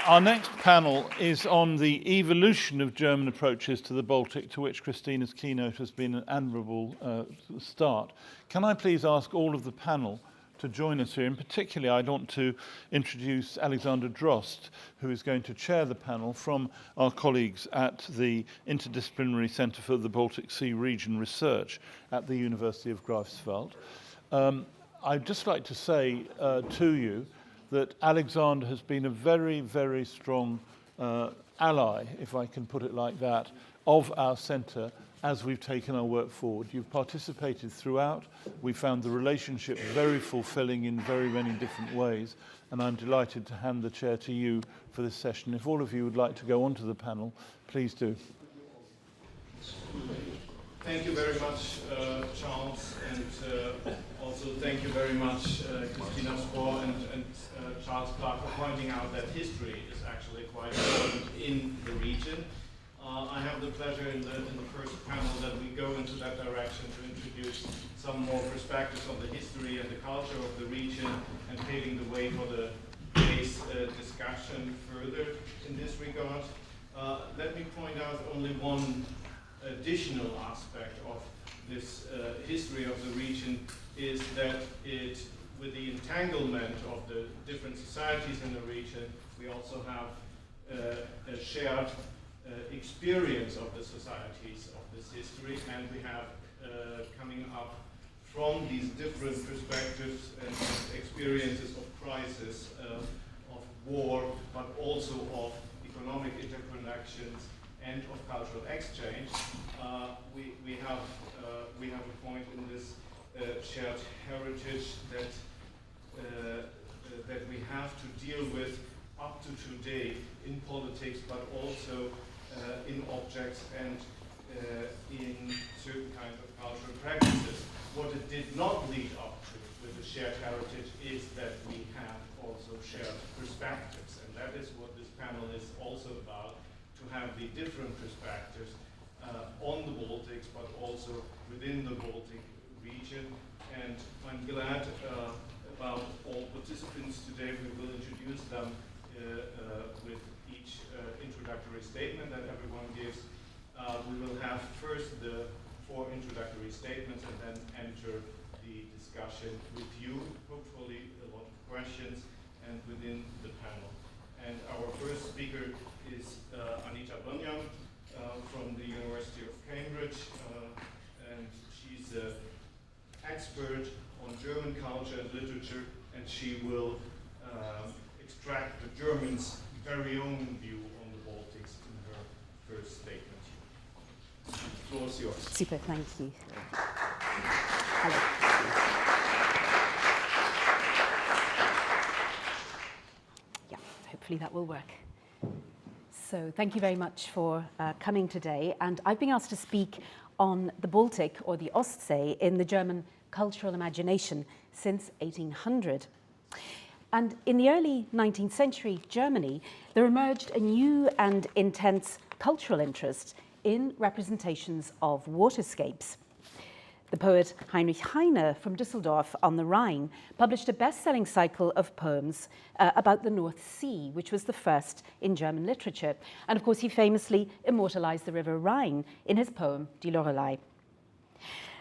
Our next panel is on the evolution of German approaches to the Baltic, to which Christina's keynote has been an admirable start. Can I please ask all of the panel to join us here? In particular, I'd want to introduce Alexander Drost, who is going to chair the panel from our colleagues at the Interdisciplinary Centre for the Baltic Sea Region Research at the University of Greifswald. I'd just like to say to you that Alexander has been a very, very strong ally, if I can put it like that, of our centre as we've taken our work forward. You've participated throughout. We found the relationship very fulfilling in very many different ways, and I'm delighted to hand the chair to you for this session. If all of you would like to go on to the panel, please do. Thank you very much, Charles, and also thank you very much, Christina Spohr and Charles Clark, for pointing out that history is actually quite important in the region. I have the pleasure in the first panel that we go into that direction to introduce some more perspectives on the history and the culture of the region and paving the way for the today's discussion further in this regard. Let me point out only one additional aspect of this history of the region is that with the entanglement of the different societies in the region, we also have a shared experience of the societies of this history, and we have coming up from these different perspectives and experiences of crisis, of war, but also of economic interconnections and of cultural exchange. We have a point in this shared heritage that we have to deal with up to today in politics, but also in objects and in certain kinds of cultural practices. What it did not lead up to with the shared heritage is that we have also shared perspectives, and that is what this panel is also about, to have the different perspectives on the Baltics, but also within the Baltic region. And I'm glad about all participants today. We will introduce them with each introductory statement that everyone gives. We will have first the 4 introductory statements and then enter the discussion with you, hopefully a lot of questions, and within the panel. And our first speaker is Anita Bunyam from the University of Cambridge, and she's an expert on German culture and literature, and she will extract the Germans' very own view on the Baltics in her first statement. The floor is yours. Super, thank you. Hello. Yeah, hopefully that will work. So thank you very much for coming today. And I've been asked to speak on the Baltic, or the Ostsee, in the German cultural imagination since 1800. And in the early 19th century Germany, there emerged a new and intense cultural interest in representations of waterscapes. The poet Heinrich Heine from Düsseldorf on the Rhine published a best-selling cycle of poems about the North Sea, which was the first in German literature. And of course, he famously immortalized the River Rhine in his poem Die Lorelei.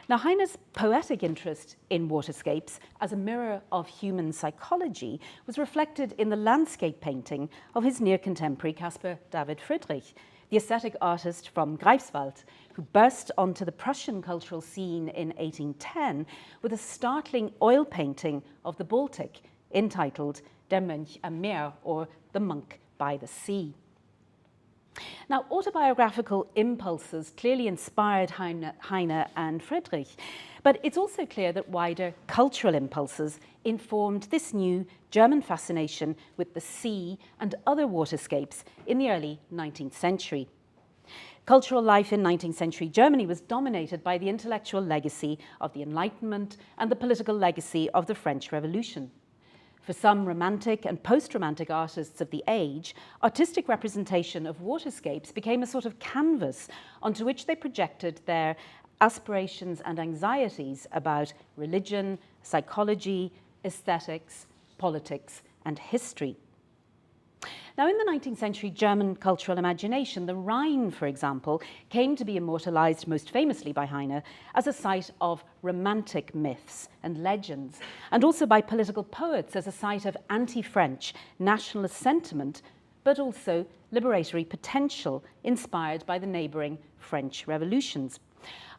Now, Heine's poetic interest in waterscapes as a mirror of human psychology was reflected in the landscape painting of his near-contemporary Caspar David Friedrich, the aesthetic artist from Greifswald, who burst onto the Prussian cultural scene in 1810 with a startling oil painting of the Baltic entitled Der Mönch am Meer, or The Monk by the Sea. Now, autobiographical impulses clearly inspired Heine and Friedrich, but it's also clear that wider cultural impulses informed this new German fascination with the sea and other waterscapes in the early 19th century. Cultural life in 19th century Germany was dominated by the intellectual legacy of the Enlightenment and the political legacy of the French Revolution. For some romantic and post-romantic artists of the age, artistic representation of waterscapes became a sort of canvas onto which they projected their aspirations and anxieties about religion, psychology, aesthetics, politics, and history. Now, in the 19th century German cultural imagination, the Rhine, for example, came to be immortalized most famously by Heine as a site of romantic myths and legends, and also by political poets as a site of anti-French nationalist sentiment, but also liberatory potential inspired by the neighboring French revolutions.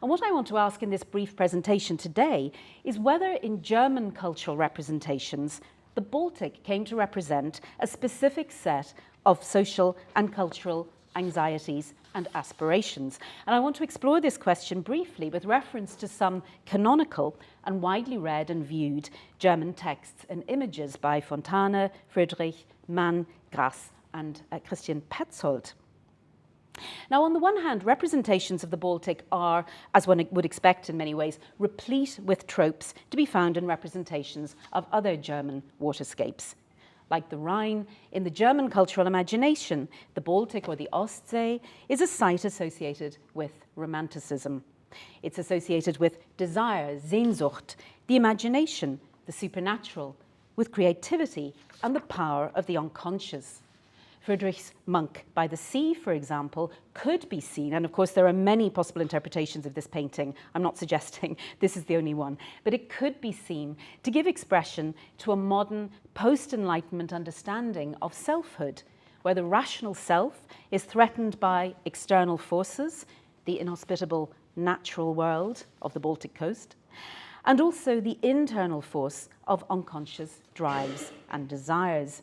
And what I want to ask in this brief presentation today is whether in German cultural representations the Baltic came to represent a specific set of social and cultural anxieties and aspirations. And I want to explore this question briefly with reference to some canonical and widely read and viewed German texts and images by Fontane, Friedrich, Mann, Grass, and Christian Petzold. Now, on the one hand, representations of the Baltic are, as one would expect in many ways, replete with tropes to be found in representations of other German waterscapes. Like the Rhine, in the German cultural imagination, the Baltic or the Ostsee is a site associated with romanticism. It's associated with desire, Sehnsucht, the imagination, the supernatural, with creativity and the power of the unconscious. Friedrich's Monk by the Sea, for example, could be seen, and of course there are many possible interpretations of this painting. I'm not suggesting this is the only one, but it could be seen to give expression to a modern post-Enlightenment understanding of selfhood, where the rational self is threatened by external forces, the inhospitable natural world of the Baltic coast, and also the internal force of unconscious drives and desires.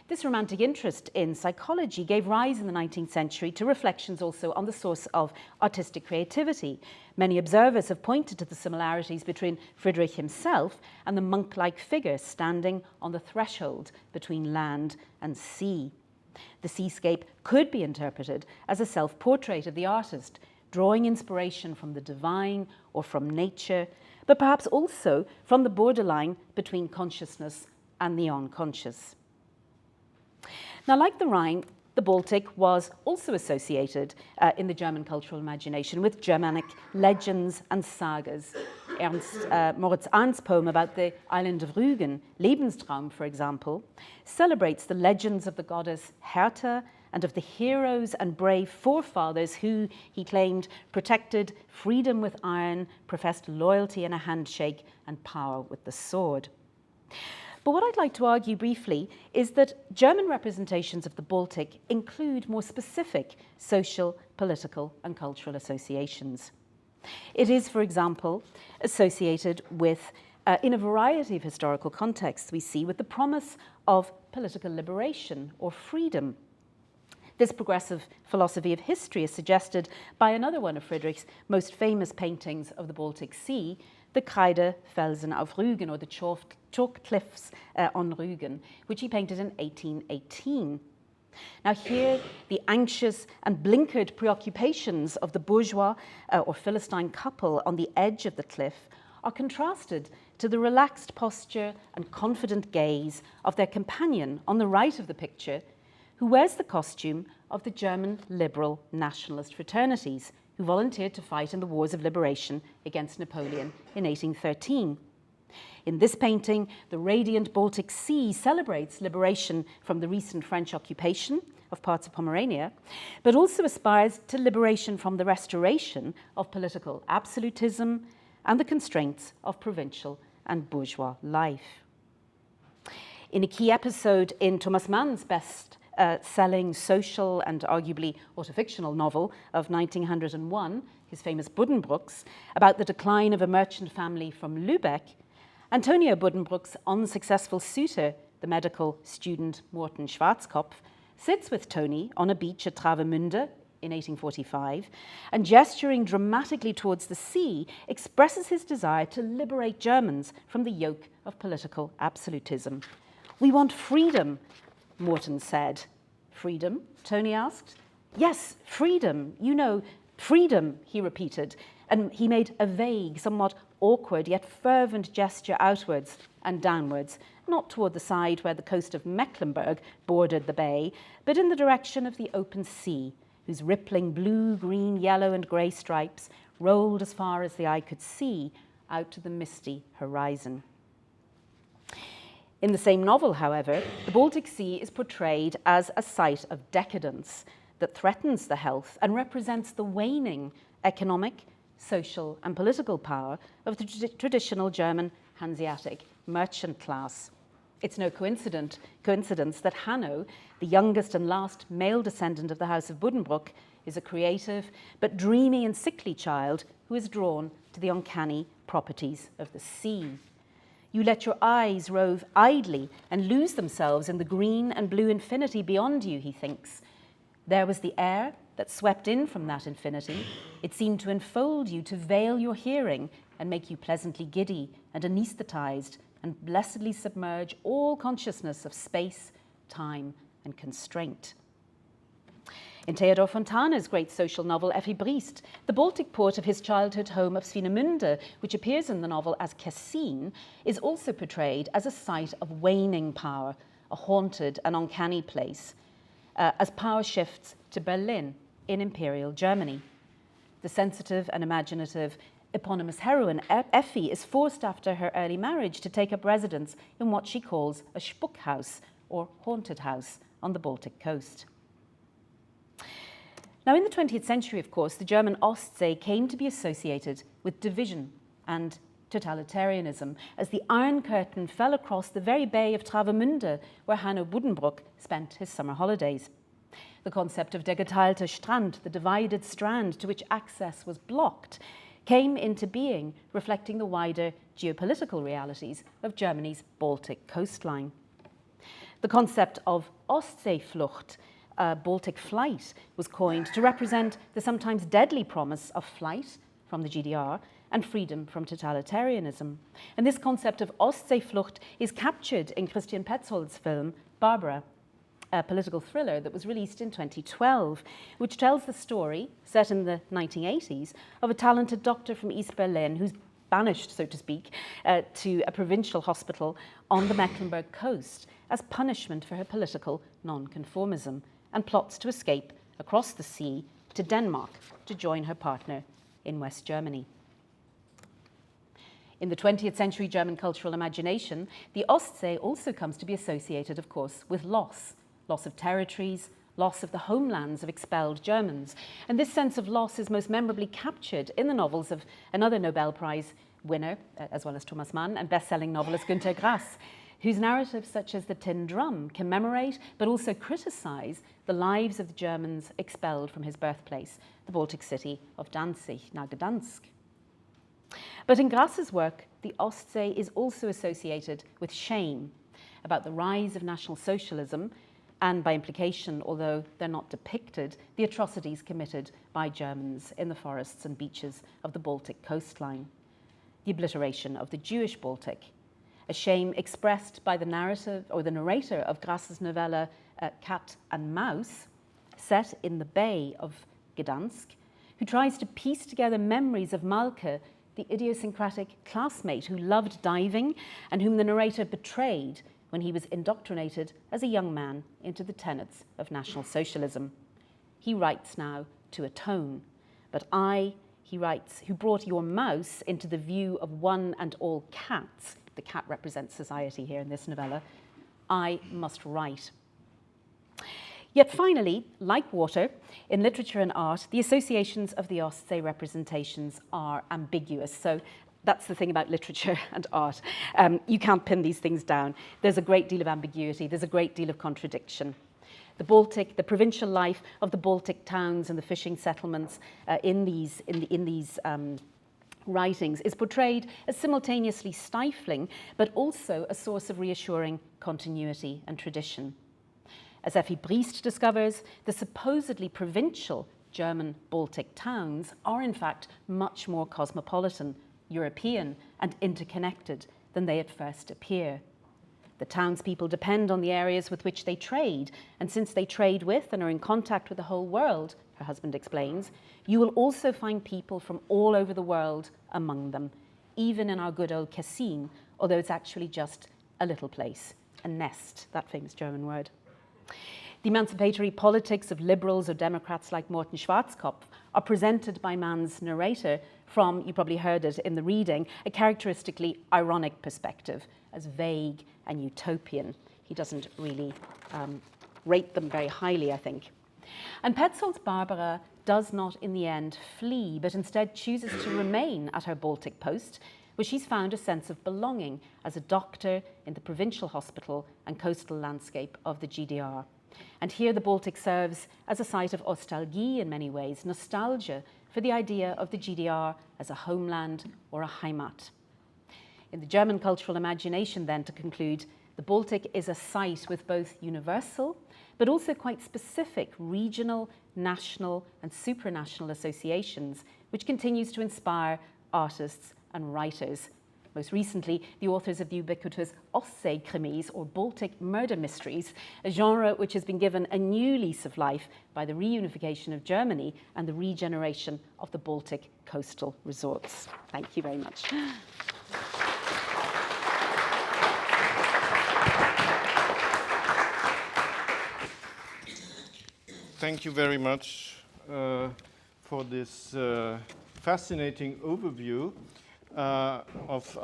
This romantic interest in psychology gave rise in the 19th century to reflections also on the source of artistic creativity. Many observers have pointed to the similarities between Friedrich himself and the monk-like figure standing on the threshold between land and sea. The seascape could be interpreted as a self-portrait of the artist, drawing inspiration from the divine or from nature, but perhaps also from the borderline between consciousness and the unconscious. Now, like the Rhine, the Baltic was also associated in the German cultural imagination with Germanic legends and sagas. Moritz Arndt's poem about the island of Rügen, Lebenstraum, for example, celebrates the legends of the goddess Hertha and of the heroes and brave forefathers who, he claimed, protected freedom with iron, professed loyalty in a handshake, and power with the sword. But what I'd like to argue briefly is that German representations of the Baltic include more specific social, political, and cultural associations. It is, for example, associated with, in a variety of historical contexts we see, with the promise of political liberation or freedom. This progressive philosophy of history is suggested by another one of Friedrich's most famous paintings of the Baltic Sea, the Kreidefelsen auf Rügen, or the chalk cliffs on Rügen, which he painted in 1818. Now here, the anxious and blinkered preoccupations of the bourgeois or Philistine couple on the edge of the cliff are contrasted to the relaxed posture and confident gaze of their companion on the right of the picture, who wears the costume of the German liberal nationalist fraternities, who volunteered to fight in the wars of liberation against Napoleon in 1813. In this painting, the radiant Baltic Sea celebrates liberation from the recent French occupation of parts of Pomerania, but also aspires to liberation from the restoration of political absolutism and the constraints of provincial and bourgeois life. In a key episode in Thomas Mann's best-selling social and arguably autofictional novel of 1901, his famous Buddenbrooks, about the decline of a merchant family from Lübeck, Antonio Buddenbrook's unsuccessful suitor, the medical student Morten Schwarzkopf, sits with Tony on a beach at Travemünde in 1845 and, gesturing dramatically towards the sea, expresses his desire to liberate Germans from the yoke of political absolutism. "We want freedom," Morten said. "Freedom?" Tony asked. "Yes, freedom. You know, freedom," he repeated, and he made a vague, somewhat awkward yet fervent gesture outwards and downwards, not toward the side where the coast of Mecklenburg bordered the bay, but in the direction of the open sea, whose rippling blue, green, yellow, and grey stripes rolled as far as the eye could see out to the misty horizon. In the same novel, however, the Baltic Sea is portrayed as a site of decadence that threatens the health and represents the waning economic, social and political power of the traditional German Hanseatic merchant class. It's no coincidence that Hanno, the youngest and last male descendant of the House of Buddenbrook, is a creative but dreamy and sickly child who is drawn to the uncanny properties of the sea. You let your eyes rove idly and lose themselves in the green and blue infinity beyond you, he thinks. There was the air that swept in from that infinity. It seemed to enfold you, to veil your hearing and make you pleasantly giddy and anesthetized and blessedly submerge all consciousness of space, time, and constraint. In Theodor Fontana's great social novel Effi Briest, the Baltic port of his childhood home of Swinemünde, which appears in the novel as Kessin, is also portrayed as a site of waning power, a haunted and uncanny place, as power shifts to Berlin in Imperial Germany. The sensitive and imaginative eponymous heroine, Effi, is forced after her early marriage to take up residence in what she calls a Spuckhaus, or haunted house, on the Baltic coast. Now, in the 20th century, of course, the German Ostsee came to be associated with division and totalitarianism as the Iron Curtain fell across the very bay of Travemünde, where Hanno Buddenbrook spent his summer holidays. The concept of der geteilte Strand, the divided strand to which access was blocked, came into being, reflecting the wider geopolitical realities of Germany's Baltic coastline. The concept of Ostseeflucht, Baltic flight, was coined to represent the sometimes deadly promise of flight from the GDR and freedom from totalitarianism. And this concept of Ostseeflucht is captured in Christian Petzold's film Barbara, a political thriller that was released in 2012, which tells the story, set in the 1980s, of a talented doctor from East Berlin who's banished, so to speak, to a provincial hospital on the Mecklenburg coast as punishment for her political nonconformism, and plots to escape across the sea to Denmark to join her partner in West Germany. In the 20th century German cultural imagination, the Ostsee also comes to be associated, of course, with loss of territories, loss of the homelands of expelled Germans. And this sense of loss is most memorably captured in the novels of another Nobel Prize winner, as well as Thomas Mann, and best-selling novelist Günter Grass, whose narratives such as The Tin Drum commemorate but also criticize the lives of the Germans expelled from his birthplace, the Baltic city of Danzig, now Gdansk. But in Grass's work, the Ostsee is also associated with shame about the rise of National Socialism and, by implication, although they're not depicted, the atrocities committed by Germans in the forests and beaches of the Baltic coastline. The obliteration of the Jewish Baltic, a shame expressed by the narrative or the narrator of Grass's novella Cat and Mouse, set in the bay of Gdansk, who tries to piece together memories of Malke, the idiosyncratic classmate who loved diving and whom the narrator betrayed when he was indoctrinated as a young man into the tenets of National Socialism. He writes now to atone, but I, he writes, who brought your mouse into the view of one and all cats, the cat represents society here in this novella, I must write. Yet finally, like water, in literature and art, the associations of the Ostsee representations are ambiguous. So that's the thing about literature and art. You can't pin these things down. There's a great deal of ambiguity. There's a great deal of contradiction. The Baltic, the provincial life of the Baltic towns and the fishing settlements in these writings is portrayed as simultaneously stifling, but also a source of reassuring continuity and tradition. As Effi Briest discovers, the supposedly provincial German Baltic towns are in fact much more cosmopolitan, European, and interconnected than they at first appear. The townspeople depend on the areas with which they trade, and since they trade with and are in contact with the whole world, her husband explains, you will also find people from all over the world among them, even in our good old Kessin, although it's actually just a little place, a nest, that famous German word. The emancipatory politics of liberals or Democrats like Morten Schwarzkopf are presented by Mann's narrator from, you probably heard it in the reading, a characteristically ironic perspective, as vague and utopian. He doesn't really rate them very highly, I think. And Petzold's Barbara does not in the end flee, but instead chooses to remain at her Baltic post, where she's found a sense of belonging as a doctor in the provincial hospital and coastal landscape of the GDR. And here the Baltic serves as a site of nostalgie in many ways, nostalgia for the idea of the GDR as a homeland or a Heimat. In the German cultural imagination, then, to conclude, the Baltic is a site with both universal but also quite specific regional, national and supranational associations, which continues to inspire artists and writers. Most recently, the authors of the ubiquitous Ostsee-krimis, or Baltic murder mysteries, a genre which has been given a new lease of life by the reunification of Germany and the regeneration of the Baltic coastal resorts. Thank you very much. Thank you very much for this fascinating overview of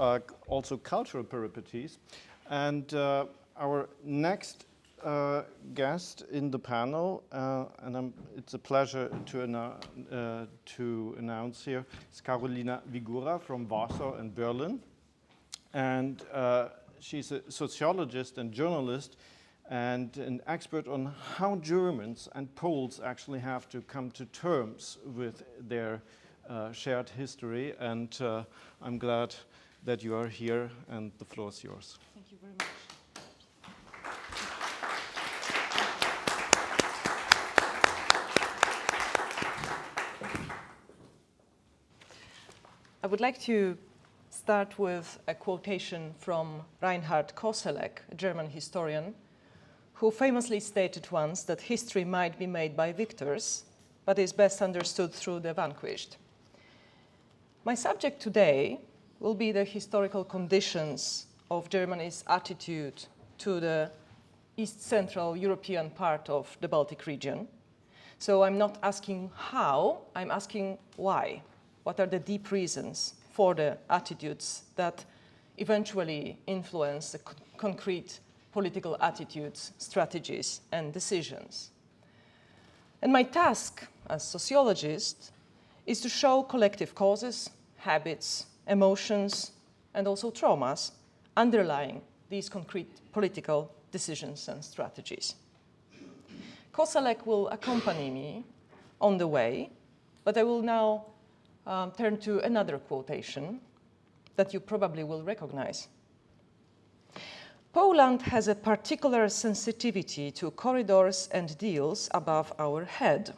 also cultural peripetties. And our next guest in the panel, and it's a pleasure to announce here, is Karolina Wigura from Warsaw and Berlin. And she's a sociologist and journalist and an expert on how Germans and Poles actually have to come to terms with their shared history. And I'm glad that you are here, and the floor is yours. Thank you very much. I would like to start with a quotation from Reinhard Koselleck, a German historian, who famously stated once that history might be made by victors, but is best understood through the vanquished. My subject today will be the historical conditions of Germany's attitude to the East Central European part of the Baltic region. So I'm not asking how, I'm asking why. What are the deep reasons for the attitudes that eventually influence the concrete political attitudes, strategies, and decisions? And my task as sociologist is to show collective causes, habits, emotions, and also traumas underlying these concrete political decisions and strategies. Koselleck will accompany me on the way, but I will now turn to another quotation that you probably will recognize. Poland has a particular sensitivity to corridors and deals above our head.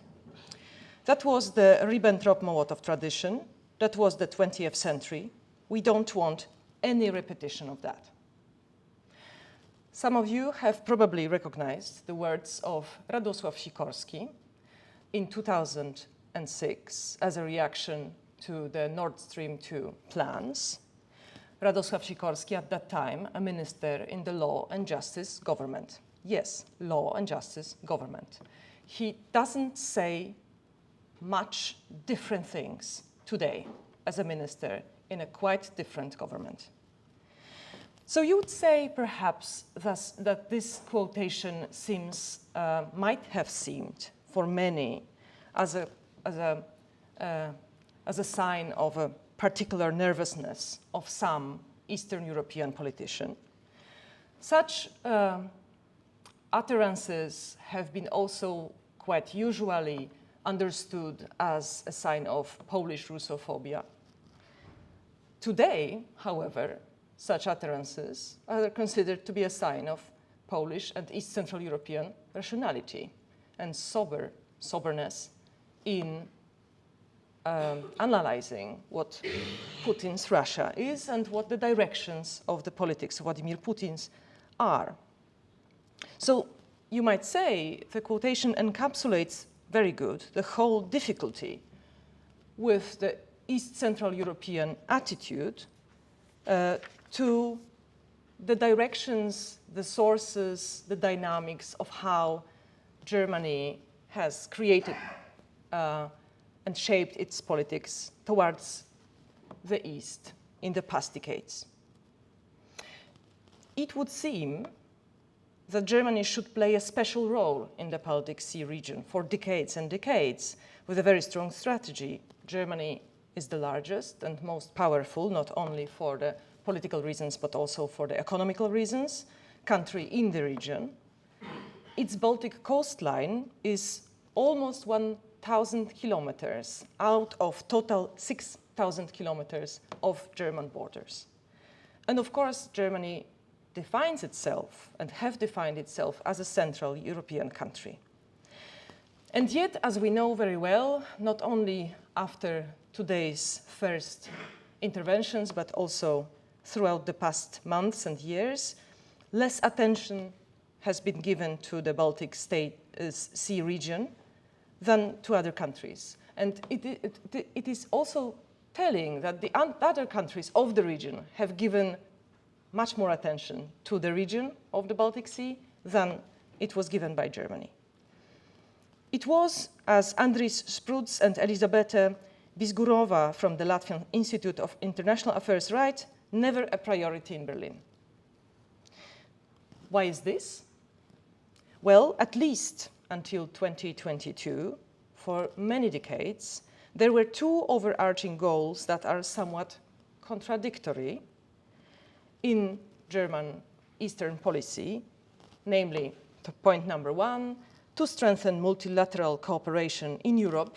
That was the Ribbentrop-Molotov tradition. That was the 20th century. We don't want any repetition of that. Some of you have probably recognized the words of Radosław Sikorski in 2006 as a reaction to the Nord Stream 2 plans. Radosław Sikorski, at that time, a minister in the Law and Justice government. Yes, Law and Justice government. He doesn't say much different things today as a minister in a quite different government. So you would say, perhaps, thus, that this quotation seems, might have seemed for many as a sign of a particular nervousness of some Eastern European politician. Such utterances have been also quite usually understood as a sign of Polish Russophobia. Today, however, such utterances are considered to be a sign of Polish and East Central European rationality and soberness in analyzing what Putin's Russia is and what the directions of the politics of Vladimir Putin's are. So you might say the quotation encapsulates very good the whole difficulty with the East Central European attitude to the directions, the sources, the dynamics of how Germany has created and shaped its politics towards the East in the past decades. it would seem that Germany should play a special role in the Baltic Sea region for decades and decades with a very strong strategy. Germany is the largest and most powerful, not only for the political reasons, but also for the economical reasons, country in the region. Its Baltic coastline is almost 1,000 kilometers out of total 6,000 kilometers of German borders. And of course, Germany defines itself and have defined itself as a Central European country. And yet, as we know very well, not only after today's first interventions, but also throughout the past months and years, less attention has been given to the Baltic Sea region than to other countries. And it is also telling that the other countries of the region have given much more attention to the region of the Baltic Sea than it was given by Germany. It was, as Andris Spruds and Elisabeta Bizgurova from the Latvian Institute of International Affairs write, never a priority in Berlin. Why is this? Well, at least until 2022, for many decades, there were two overarching goals that are somewhat contradictory in German Eastern policy, namely, point number one, to strengthen multilateral cooperation in Europe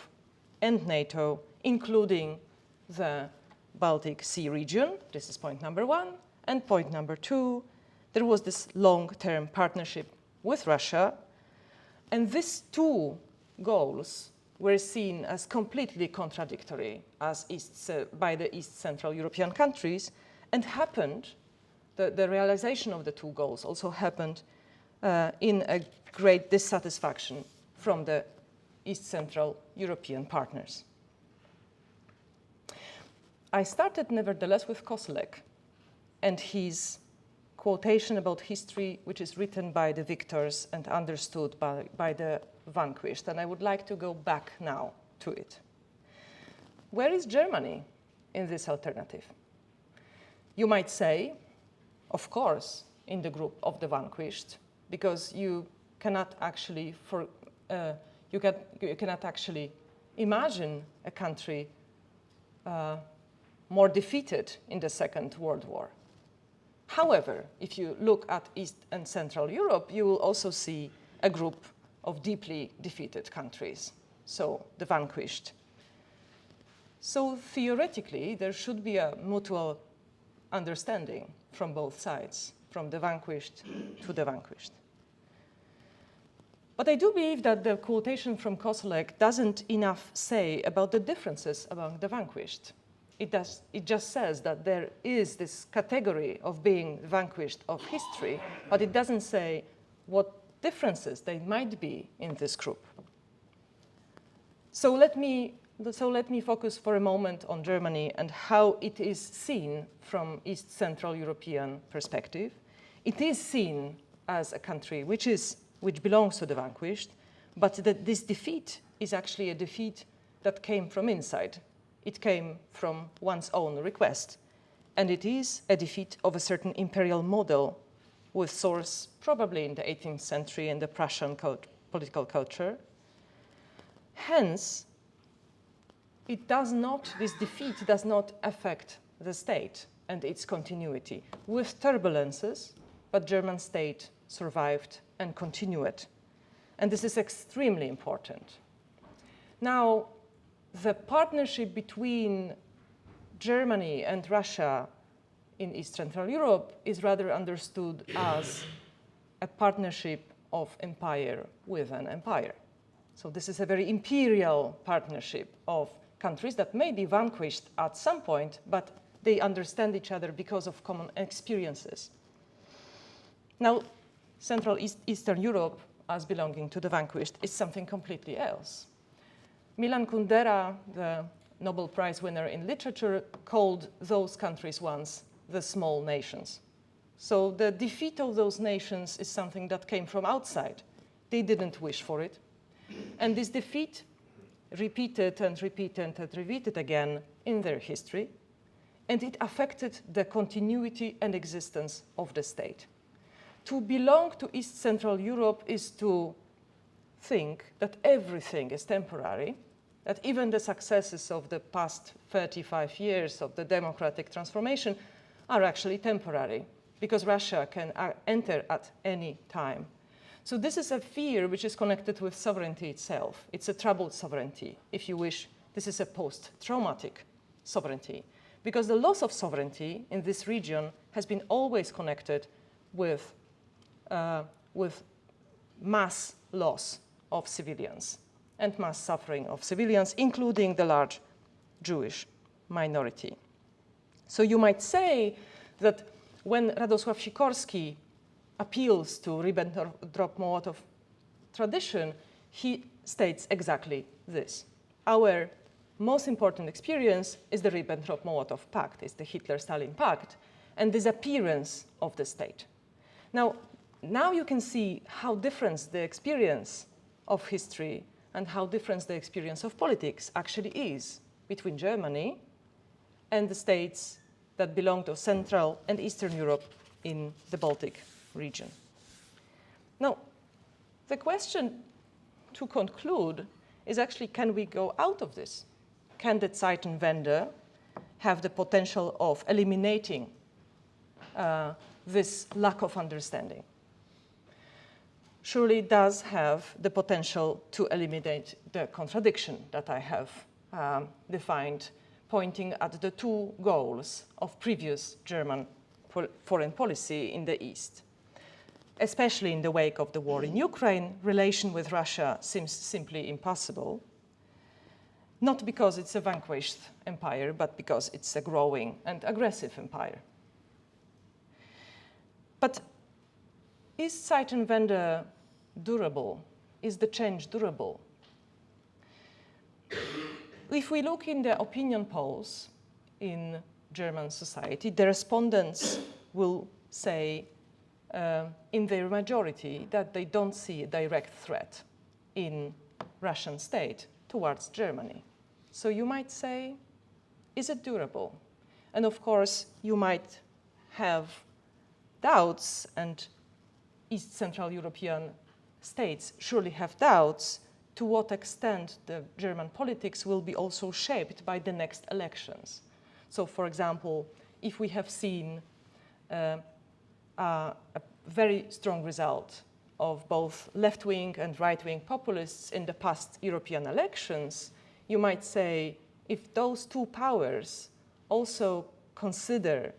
and NATO, including the Baltic Sea region. This is point number one. And point number two, there was this long-term partnership with Russia. And these two goals were seen as completely contradictory by the East Central European countries, and happened, the realization of the two goals also happened in a great dissatisfaction from the East Central European partners. I started, nevertheless, with Koselleck and his quotation about history, which is written by the victors and understood by the vanquished. And I would like to go back now to it. Where is Germany in this alternative? You might say, of course, in the group of the vanquished, because you cannot actually imagine a country more defeated in the Second World War. However, if you look at East and Central Europe, you will also see a group of deeply defeated countries, so the vanquished. So theoretically, there should be a mutual understanding from both sides, from the vanquished to the vanquished. But I do believe that the quotation from Koselleck doesn't enough say about the differences among the vanquished. It just says that there is this category of being vanquished of history, but it doesn't say what differences there might be in this group. So let me focus for a moment on Germany and how it is seen from East Central European perspective. It is seen as a country which belongs to the vanquished, but that this defeat is actually a defeat that came from inside. It came from one's own request, and it is a defeat of a certain imperial model with source probably in the 18th century in the Prussian political culture. Hence, this defeat does not affect the state and its continuity. With turbulences, but German state survived and continued. And this is extremely important. Now, the partnership between Germany and Russia in East Central Europe is rather understood as a partnership of empire with an empire. So this is a very imperial partnership of countries that may be vanquished at some point, but they understand each other because of common experiences. Now, Central Eastern Europe, as belonging to the vanquished, is something completely else. Milan Kundera, the Nobel Prize winner in literature, called those countries once the small nations. So the defeat of those nations is something that came from outside. They didn't wish for it. And this defeat repeated and repeated and repeated again in their history. and it affected the continuity and existence of the state. To belong to East Central Europe is to think that everything is temporary, that even the successes of the past 35 years of the democratic transformation are actually temporary, because Russia can enter at any time. So this is a fear which is connected with sovereignty itself. It's a troubled sovereignty. If you wish, this is a post-traumatic sovereignty, because the loss of sovereignty in this region has been always connected with mass loss of civilians and mass suffering of civilians, including the large Jewish minority. So you might say that when Radosław Sikorski appeals to Ribbentrop-Molotov tradition, he states exactly this. Our most important experience is the Ribbentrop-Molotov Pact, is the Hitler-Stalin Pact, and disappearance of the state. Now you can see how different the experience of history and how different the experience of politics actually is between Germany and the states that belong to Central and Eastern Europe in the Baltic region. Now, the question to conclude is actually, can we go out of this? Can the Zeitenwende have the potential of eliminating this lack of understanding? Surely it does have the potential to eliminate the contradiction that I have defined, pointing at the two goals of previous German foreign policy in the East. Especially in the wake of the war in Ukraine, relation with Russia seems simply impossible, not because it's a vanquished empire, but because it's a growing and aggressive empire. But is Zeitenwende durable? Is the change durable? If we look in the opinion polls in German society, the respondents will say in their majority that they don't see a direct threat in Russian state towards Germany. So you might say, is it durable? And of course, you might have doubts, and East Central European states surely have doubts to what extent the German politics will be also shaped by the next elections. So, for example, if we have seen a very strong result of both left-wing and right-wing populists in the past European elections, you might say, if those two powers also consider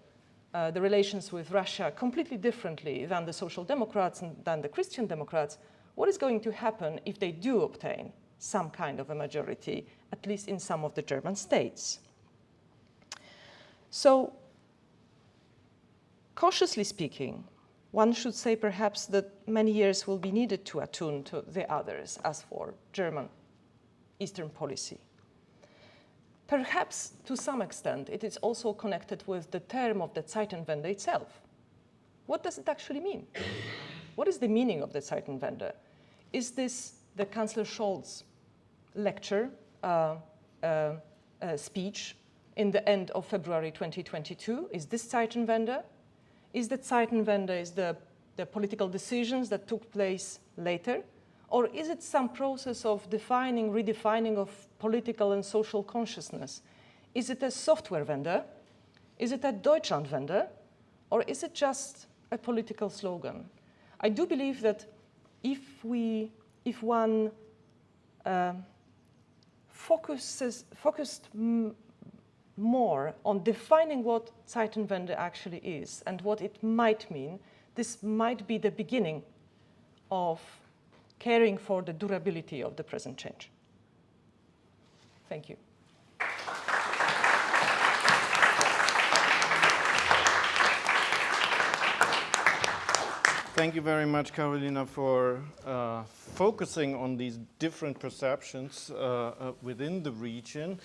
the relations with Russia completely differently than the Social Democrats and than the Christian Democrats, what is going to happen if they do obtain some kind of a majority, at least in some of the German states? So, cautiously speaking, one should say perhaps that many years will be needed to attune to the others as for German Eastern policy. Perhaps to some extent it is also connected with the term of the Zeitenwende itself. What does it actually mean? What is the meaning of the Zeitenwende? Is this the Chancellor Scholz lecture, speech in the end of February 2022? Is this Zeitenwende? Is the Zeitenwende the political decisions that took place later? Or is it some process of defining, redefining of political and social consciousness? Is it a software Wende? Is it a Deutschlandwende? Or is it just a political slogan? I do believe that if one focused more on defining what Zeitenwende actually is and what it might mean, this might be the beginning of caring for the durability of the present change. Thank you. Thank you very much, Karolina, for focusing on these different perceptions within the region.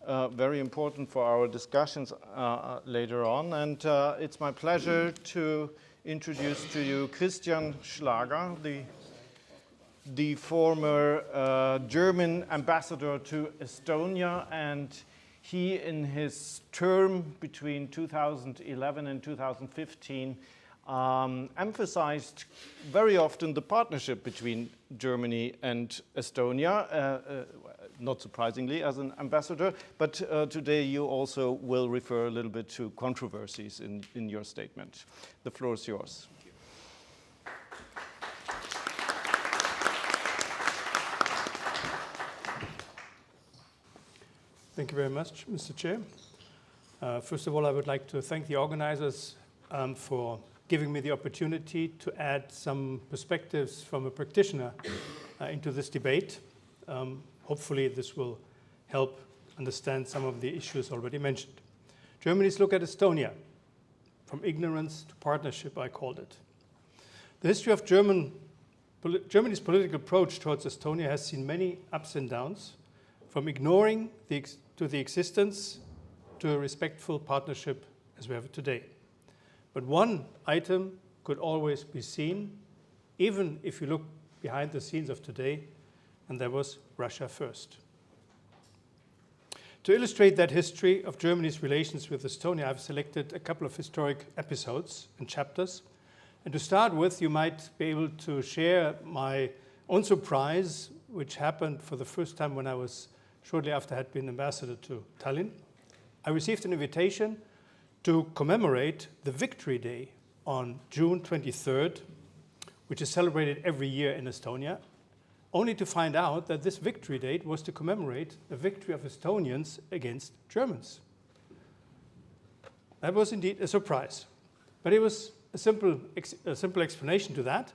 Very important for our discussions later on. And it's my pleasure to introduce to you Christian Schlager, the former German ambassador to Estonia, and he, in his term between 2011 and 2015, emphasized very often the partnership between Germany and Estonia, not surprisingly as an ambassador, but today you also will refer a little bit to controversies in your statement. The floor is yours. Thank you very much, Mr. Chair. First of all, I would like to thank the organizers for giving me the opportunity to add some perspectives from a practitioner into this debate. Hopefully, this will help understand some of the issues already mentioned. Germany's look at Estonia, from ignorance to partnership, I called it. The history of Germany's political approach towards Estonia has seen many ups and downs, from ignoring to the existence to a respectful partnership as we have it today. But one item could always be seen, even if you look behind the scenes of today, and that was Russia first. To illustrate that history of Germany's relations with Estonia, I've selected a couple of historic episodes and chapters. And to start with, you might be able to share my own surprise, which happened for the first time when I was shortly after I had been ambassador to Tallinn. I received an invitation to commemorate the Victory Day on June 23rd, which is celebrated every year in Estonia, only to find out that this Victory Day was to commemorate the victory of Estonians against Germans. That was indeed a surprise, but it was a simple explanation to that.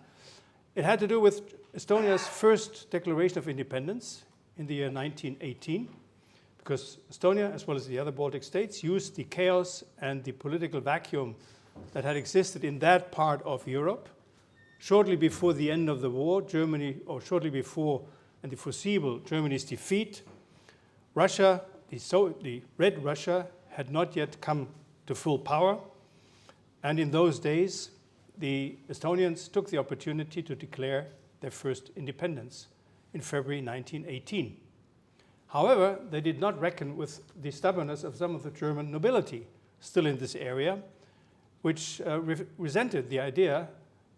It had to do with Estonia's first declaration of independence in the year 1918, because Estonia, as well as the other Baltic states, used the chaos and the political vacuum that had existed in that part of Europe shortly before the end of the war, shortly before and the foreseeable Germany's defeat. Russia, the Red Russia, had not yet come to full power, and in those days, the Estonians took the opportunity to declare their first independence in February 1918. However, they did not reckon with the stubbornness of some of the German nobility still in this area, which resented the idea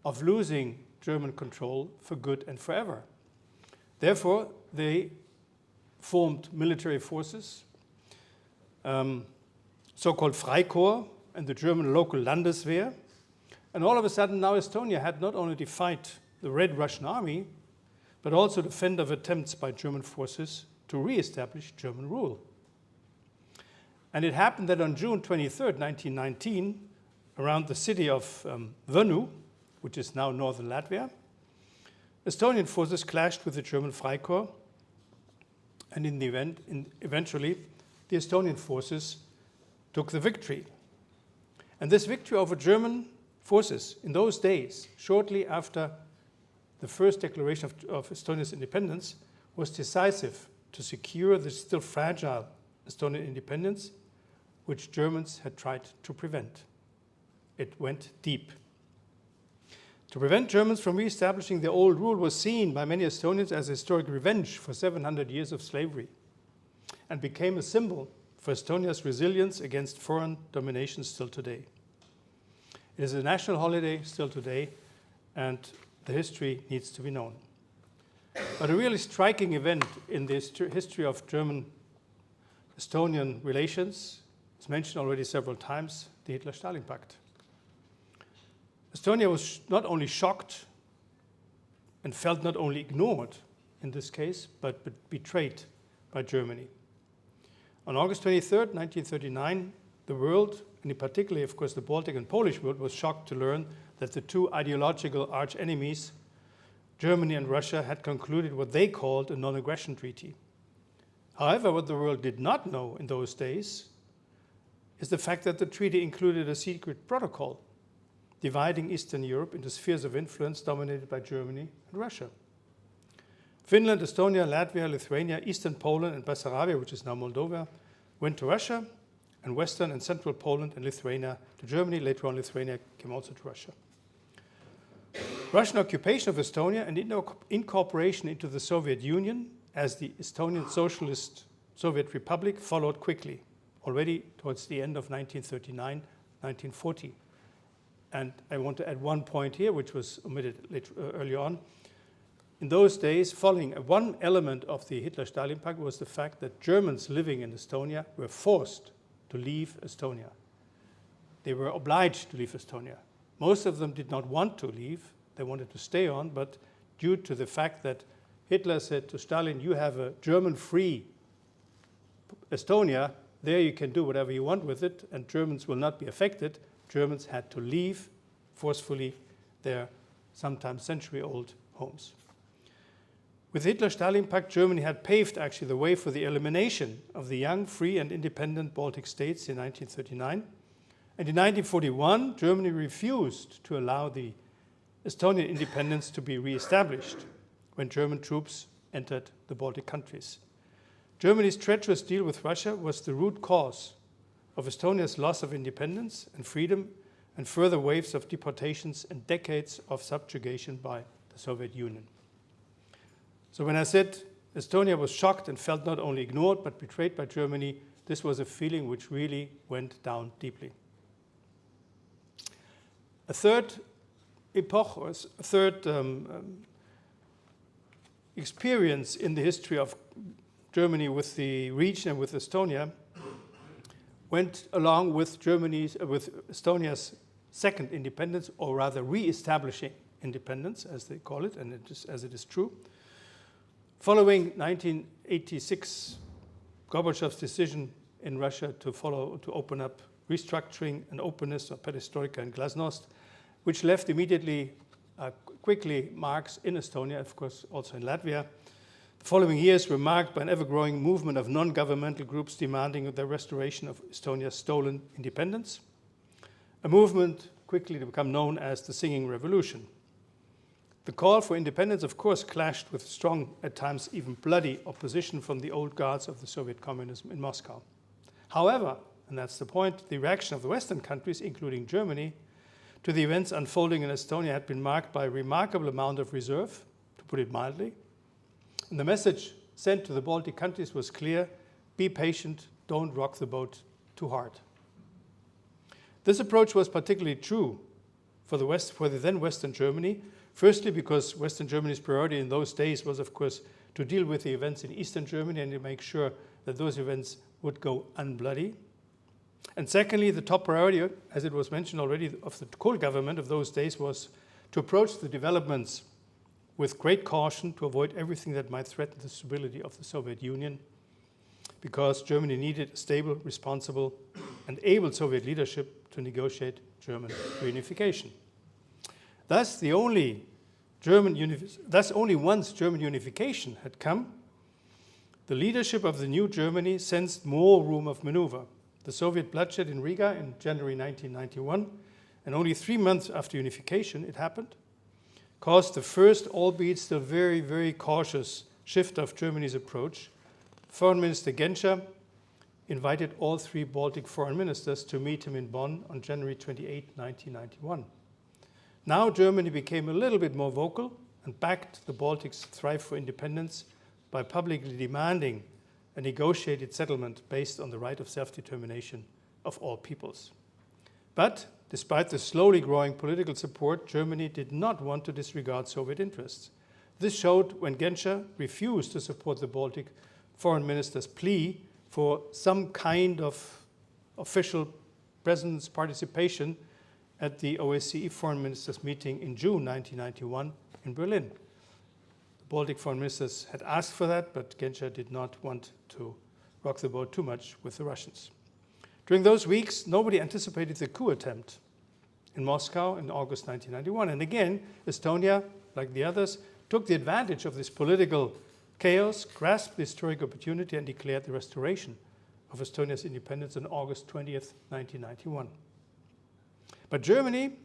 of losing German control for good and forever. Therefore, they formed military forces, so-called Freikorps, and the German local Landeswehr. And all of a sudden, now Estonia had not only to fight the Red Russian army, but also to fend off attempts by German forces to re-establish German rule. And it happened that on June 23rd, 1919, around the city of Võnnu, which is now northern Latvia, Estonian forces clashed with the German Freikorps, and in the event, eventually, the Estonian forces took the victory. And this victory over German forces in those days, shortly after the first declaration of Estonia's independence, was decisive to secure the still fragile Estonian independence, which Germans had tried to prevent. It went deep. To prevent Germans from re-establishing their old rule was seen by many Estonians as a historic revenge for 700 years of slavery, and became a symbol for Estonia's resilience against foreign domination still today. It is a national holiday still today, and the history needs to be known. But a really striking event in the history of German-Estonian relations is mentioned already several times, the Hitler-Stalin Pact. Estonia was not only shocked and felt not only ignored in this case, but betrayed by Germany. On August 23rd, 1939, the world, and in particular, of course, the Baltic and Polish world, was shocked to learn that the two ideological arch-enemies, Germany and Russia, had concluded what they called a non-aggression treaty. However, what the world did not know in those days is the fact that the treaty included a secret protocol dividing Eastern Europe into spheres of influence dominated by Germany and Russia. Finland, Estonia, Latvia, Lithuania, Eastern Poland, and Bessarabia, which is now Moldova, went to Russia, and Western and Central Poland and Lithuania to Germany. Later on, Lithuania came also to Russia. Russian occupation of Estonia and incorporation into the Soviet Union as the Estonian Socialist Soviet Republic followed quickly, already towards the end of 1939, 1940. And I want to add one point here, which was omitted earlier on. In those days, following one element of the Hitler-Stalin Pact was the fact that Germans living in Estonia were forced to leave Estonia. They were obliged to leave Estonia. Most of them did not want to leave. They wanted to stay on, but due to the fact that Hitler said to Stalin, you have a German-free Estonia, there you can do whatever you want with it, and Germans will not be affected. Germans had to leave forcefully their sometimes century-old homes. With Hitler-Stalin Pact, Germany had paved actually the way for the elimination of the young, free and independent Baltic states in 1939. And in 1941, Germany refused to allow the Estonian independence to be re-established when German troops entered the Baltic countries. Germany's treacherous deal with Russia was the root cause of Estonia's loss of independence and freedom and further waves of deportations and decades of subjugation by the Soviet Union. So when I said Estonia was shocked and felt not only ignored but betrayed by Germany, this was a feeling which really went down deeply. A third epoch, or a third experience in the history of Germany with the region and with Estonia went along with Estonia's second independence, or rather re-establishing independence, as they call it, and as it is true. Following 1986, Gorbachev's decision in Russia to open up restructuring and openness of perestroika and glasnost, which left immediately, quickly marks in Estonia, of course also in Latvia. The following years were marked by an ever-growing movement of non-governmental groups demanding the restoration of Estonia's stolen independence, a movement quickly to become known as the Singing Revolution. The call for independence, of course, clashed with strong, at times even bloody, opposition from the old guards of the Soviet communism in Moscow. However, and that's the point, the reaction of the Western countries, including Germany, to the events unfolding in Estonia had been marked by a remarkable amount of reserve, to put it mildly. And the message sent to the Baltic countries was clear: be patient, don't rock the boat too hard. This approach was particularly true for the then Western Germany, firstly because Western Germany's priority in those days was, of course, to deal with the events in Eastern Germany and to make sure that those events would go unbloody. And secondly, the top priority, as it was mentioned already, of the Kohl government of those days was to approach the developments with great caution to avoid everything that might threaten the stability of the Soviet Union, because Germany needed a stable, responsible, and able Soviet leadership to negotiate German reunification. Thus, only once German unification had come, the leadership of the new Germany sensed more room of maneuver. The Soviet bloodshed in Riga in January 1991, and only 3 months after unification it happened, caused the first, albeit still very, very cautious, shift of Germany's approach. Foreign Minister Genscher invited all 3 Baltic foreign ministers to meet him in Bonn on January 28, 1991. Now Germany became a little bit more vocal and backed the Baltics' thrive for independence by publicly demanding a negotiated settlement based on the right of self-determination of all peoples. But despite the slowly growing political support, Germany did not want to disregard Soviet interests. This showed when Genscher refused to support the Baltic foreign minister's plea for some kind of official presence participation at the OSCE foreign ministers meeting in June 1991 in Berlin. The Baltic foreign ministers had asked for that, but Genscher did not want to rock the boat too much with the Russians. During those weeks, nobody anticipated the coup attempt in Moscow in August 1991. And again, Estonia, like the others, took the advantage of this political chaos, grasped the historic opportunity, and declared the restoration of Estonia's independence on August 20th, 1991. But Germany,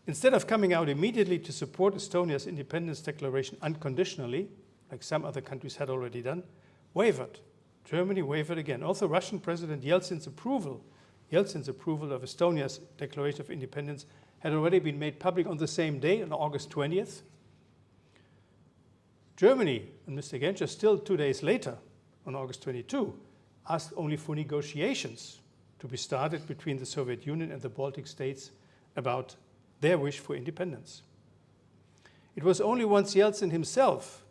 instead of coming out immediately to support Estonia's independence declaration unconditionally, like some other countries had already done, wavered. Germany wavered again. Also, Russian President Yeltsin's approval of Estonia's declaration of independence had already been made public on the same day, on August 20th. Germany and Mr. Genscher, still 2 days later, on August 22, asked only for negotiations to be started between the Soviet Union and the Baltic states about their wish for independence. It was only once Yeltsin himself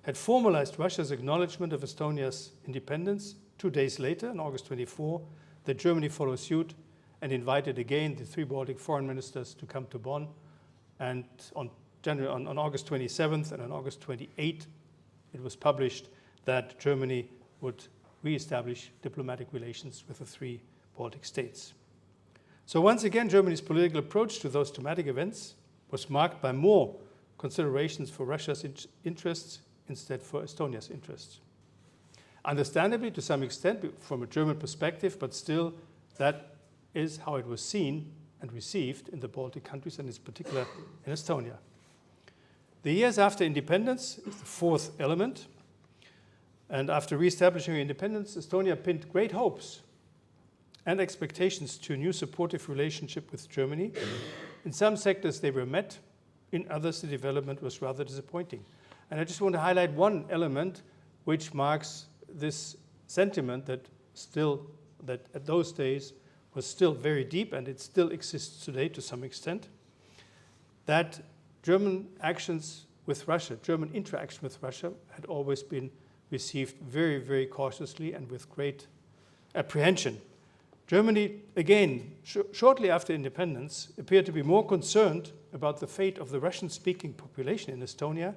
had formalized Russia's acknowledgement of Estonia's independence 2 days later, on August 24, that Germany followed suit and invited again the 3 Baltic foreign ministers to come to Bonn. And on August 27th and on August 28th, it was published that Germany would re-establish diplomatic relations with the 3 Baltic states. So once again, Germany's political approach to those traumatic events was marked by more considerations for Russia's interests instead for Estonia's interests. Understandably, to some extent, from a German perspective, but still, that is how it was seen and received in the Baltic countries, and in particular in Estonia. The years after independence is the 4th element. And after re-establishing independence, Estonia pinned great hopes and expectations to a new supportive relationship with Germany. In some sectors they were met, in others the development was rather disappointing. And I just want to highlight one element which marks this sentiment that at those days was still very deep, and it still exists today to some extent, that German actions with Russia, German interaction with Russia had always been received very, very cautiously and with great apprehension. Germany, again, shortly after independence, appeared to be more concerned about the fate of the Russian-speaking population in Estonia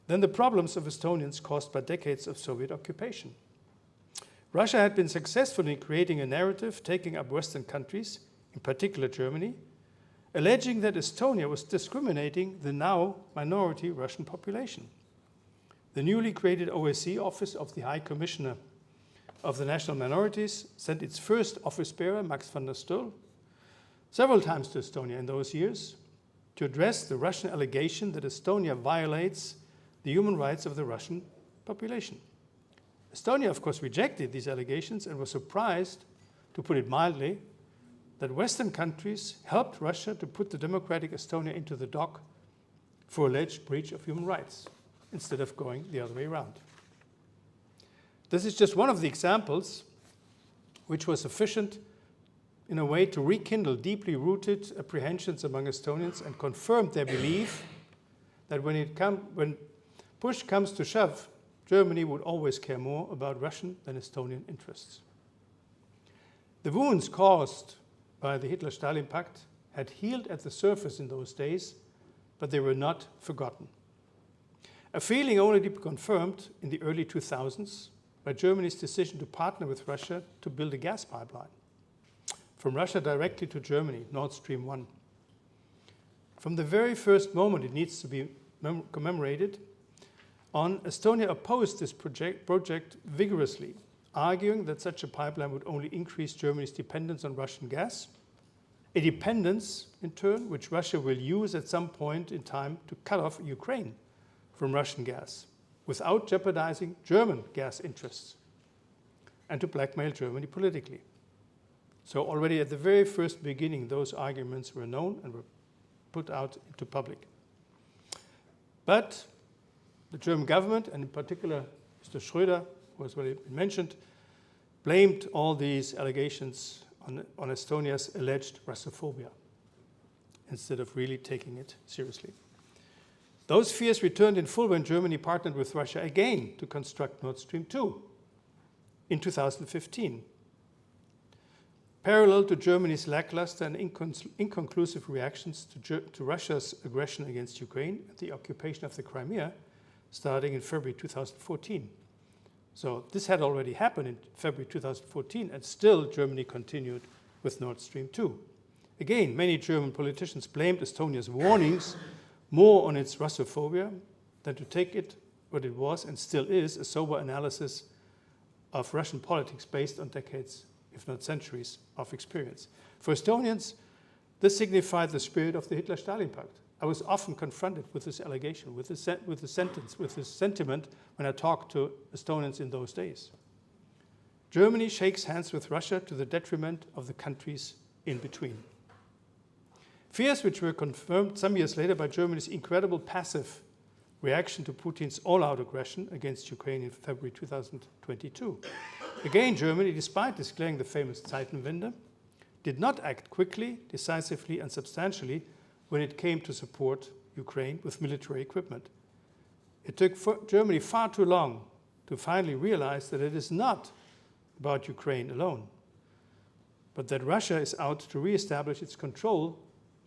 than the problems of Estonians caused by decades of Soviet occupation. Russia had been successful in creating a narrative taking up Western countries, in particular Germany, alleging that Estonia was discriminating the now minority Russian population. The newly created OSCE Office of the High Commissioner of the National Minorities sent its first office bearer, Max van der Stoel, several times to Estonia in those years to address the Russian allegation that Estonia violates the human rights of the Russian population. Estonia, of course, rejected these allegations and was surprised, to put it mildly, that Western countries helped Russia to put the democratic Estonia into the dock for alleged breach of human rights, instead of going the other way around. This is just one of the examples which was sufficient in a way to rekindle deeply rooted apprehensions among Estonians and confirmed their belief that when push comes to shove, Germany would always care more about Russian than Estonian interests. The wounds caused by the Hitler-Stalin Pact had healed at the surface in those days, but they were not forgotten. A feeling only to be confirmed in the early 2000s by Germany's decision to partner with Russia to build a gas pipeline from Russia directly to Germany, Nord Stream 1. From the very first moment, it needs to be commemorated, Estonia opposed this project vigorously, arguing that such a pipeline would only increase Germany's dependence on Russian gas, a dependence, in turn, which Russia will use at some point in time to cut off Ukraine from Russian gas, without jeopardizing German gas interests, and to blackmail Germany politically. So already at the very first beginning, those arguments were known and were put out into public. But the German government, and in particular Mr. Schröder, who has already been mentioned, blamed all these allegations on Estonia's alleged Russophobia, instead of really taking it seriously. Those fears returned in full when Germany partnered with Russia again to construct Nord Stream 2 in 2015. Parallel to Germany's lackluster and inconclusive reactions to Russia's aggression against Ukraine and the occupation of the Crimea, starting in February 2014. So this had already happened in February 2014, and still Germany continued with Nord Stream 2. Again, many German politicians blamed Estonia's warnings more on its Russophobia than to take it what it was and still is, a sober analysis of Russian politics based on decades, if not centuries, of experience. For Estonians, this signified the spirit of the Hitler-Stalin Pact. I was often confronted with this allegation, with this sentiment when I talked to Estonians in those days. Germany shakes hands with Russia to the detriment of the countries in between. Fears which were confirmed some years later by Germany's incredible passive reaction to Putin's all-out aggression against Ukraine in February 2022. Again, Germany, despite declaring the famous Zeitenwende, did not act quickly, decisively, and substantially when it came to support Ukraine with military equipment. It took Germany far too long to finally realize that it is not about Ukraine alone, but that Russia is out to re-establish its control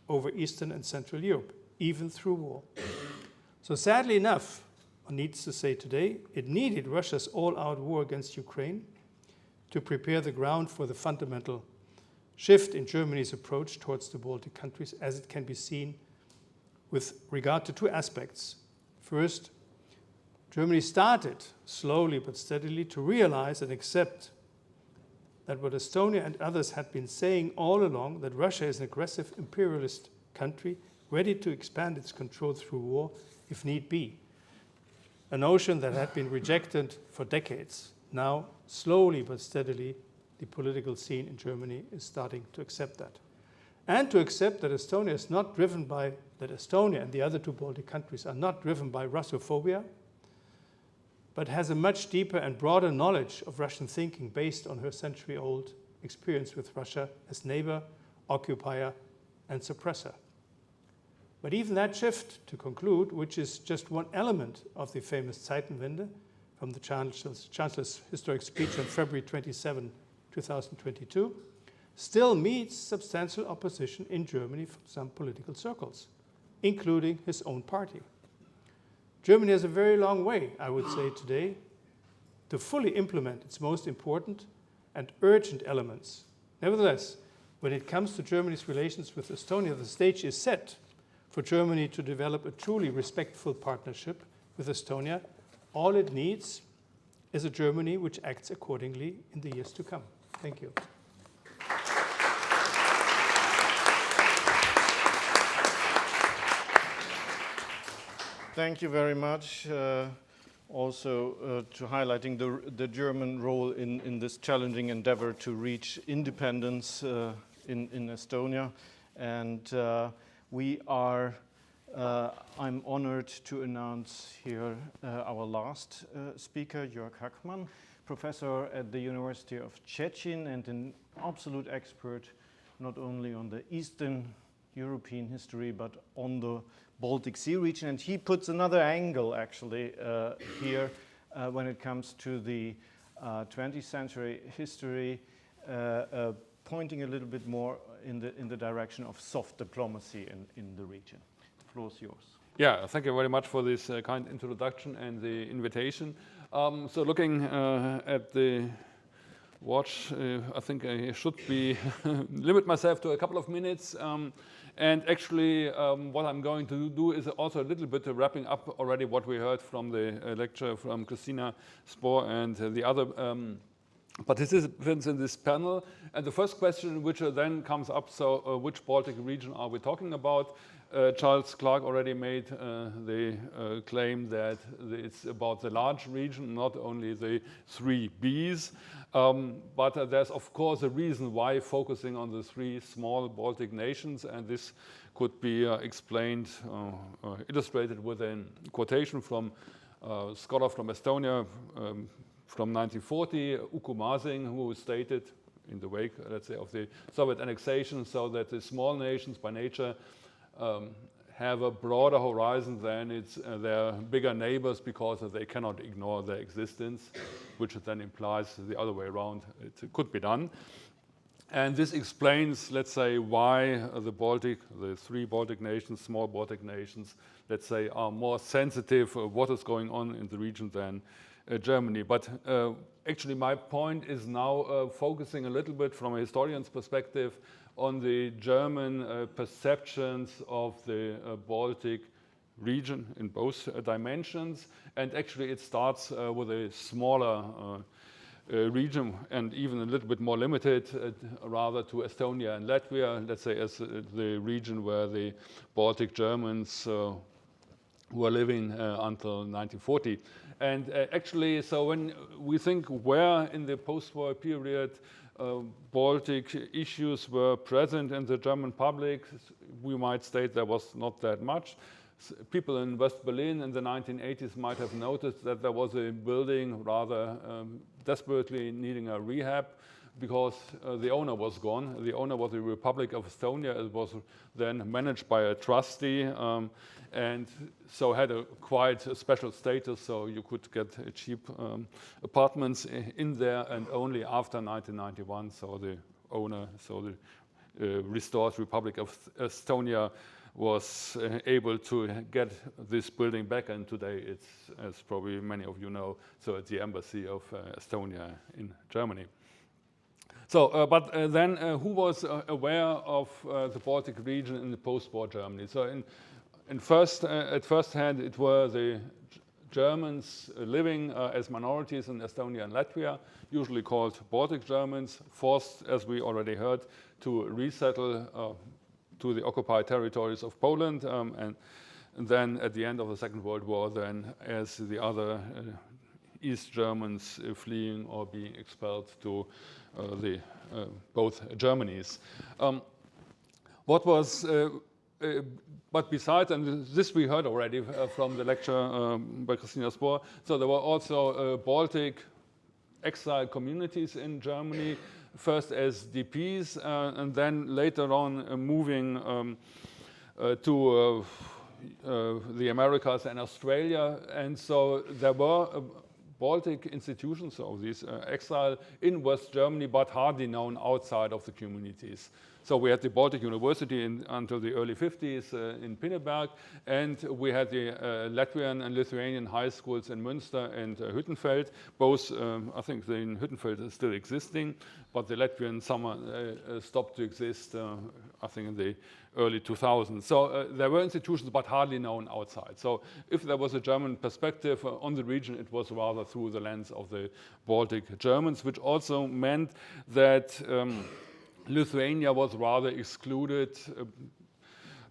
over Eastern and Central Europe, even through war. So sadly enough, one needs to say today, it needed Russia's all-out war against Ukraine to prepare the ground for the fundamental shift in Germany's approach towards the Baltic countries, as it can be seen with regard to two aspects. First, Germany started slowly but steadily to realize and accept that what Estonia and others had been saying all along, that Russia is an aggressive imperialist country ready to expand its control through war if need be. A notion that had been rejected for decades. Now, slowly but steadily, the political scene in Germany is starting to accept that. And to accept that Estonia is not driven by, that Estonia and the other two Baltic countries are not driven by Russophobia, but has a much deeper and broader knowledge of Russian thinking based on her century-old experience with Russia as neighbor, occupier, and suppressor. But even that shift, to conclude, which is just one element of the famous Zeitenwende from the Chancellor's historic speech on February 27, 2022, still meets substantial opposition in Germany from some political circles, including his own party. Germany has a very long way, I would say today, to fully implement its most important and urgent elements. Nevertheless, when it comes to Germany's relations with Estonia, the stage is set for Germany to develop a truly respectful partnership with Estonia. All it needs is a Germany which acts accordingly in the years to come. Thank you. Thank you very much. Also to highlighting the German role in this challenging endeavor to reach independence in Estonia. And I'm honored to announce here our last speaker, Jörg Hackmann, professor at the University of Szczecin and an absolute expert not only on the Eastern European history but on the Baltic Sea region. And he puts another angle actually here when it comes to the 20th century history, pointing a little bit more in the direction of soft diplomacy in the region. The floor is yours. Yeah, thank you very much for this kind introduction and the invitation. So looking at the watch, I think I should be limit myself to a couple of minutes. And actually, what I'm going to do is also a little bit wrapping up already what we heard from the lecture from Christina Spohr and the other participants in this panel. And the first question which then comes up, so which Baltic region are we talking about? Charles Clark already made the claim that it's about the large region, not only the 3 Bs. But there's of course a reason why focusing on the 3 small Baltic nations, and this could be explained, illustrated with a quotation from a scholar from Estonia from 1940, Uku Masing, who stated in the wake, let's say, of the Soviet annexation, so that the small nations by nature have a broader horizon than their bigger neighbors because they cannot ignore their existence, which then implies the other way around. It could be done. And this explains, let's say, why the 3 Baltic nations, small Baltic nations, let's say, are more sensitive of what is going on in the region than Germany. But actually my point is now focusing a little bit from a historian's perspective on the German perceptions of the Baltic region in both dimensions. And actually it starts with a smaller region and even a little bit more limited rather to Estonia and Latvia, let's say, as the region where the Baltic Germans were living until 1940. And actually, so when we think where in the post-war period Baltic issues were present in the German public, we might state there was not that much. people in West Berlin in the 1980s might have noticed that there was a building rather desperately needing a rehab because the owner was gone. The owner was the Republic of Estonia. It was then managed by a trustee and so had a quite a special status, so you could get cheap apartments in there, and only after 1991, so the owner, so the restored Republic of Estonia was able to get this building back, and today it's, as probably many of you know, so it's the embassy of Estonia in Germany. So, then who was aware of the Baltic region in the post-war Germany? So at first hand, it were the Germans living as minorities in Estonia and Latvia, usually called Baltic Germans, forced, as we already heard, to resettle to the occupied territories of Poland, and then at the end of the Second World War, then as the other East Germans fleeing or being expelled to the both Germanys. What was, but besides, and this we heard already from the lecture by Christina Spohr, so there were also Baltic exile communities in Germany, first as DPs, and then later on moving to the Americas and Australia. And so there were Baltic institutions of this exile in West Germany, but hardly known outside of the communities. So we had the Baltic University until the early 50s in Pinneberg, and we had the Latvian and Lithuanian high schools in Münster and Hüttenfeld. Both, I think in Hüttenfeld is still existing, but the Latvian summer stopped to exist, I think in the early 2000s. So there were institutions, but hardly known outside. So if there was a German perspective on the region, it was rather through the lens of the Baltic Germans, which also meant that Lithuania was rather excluded,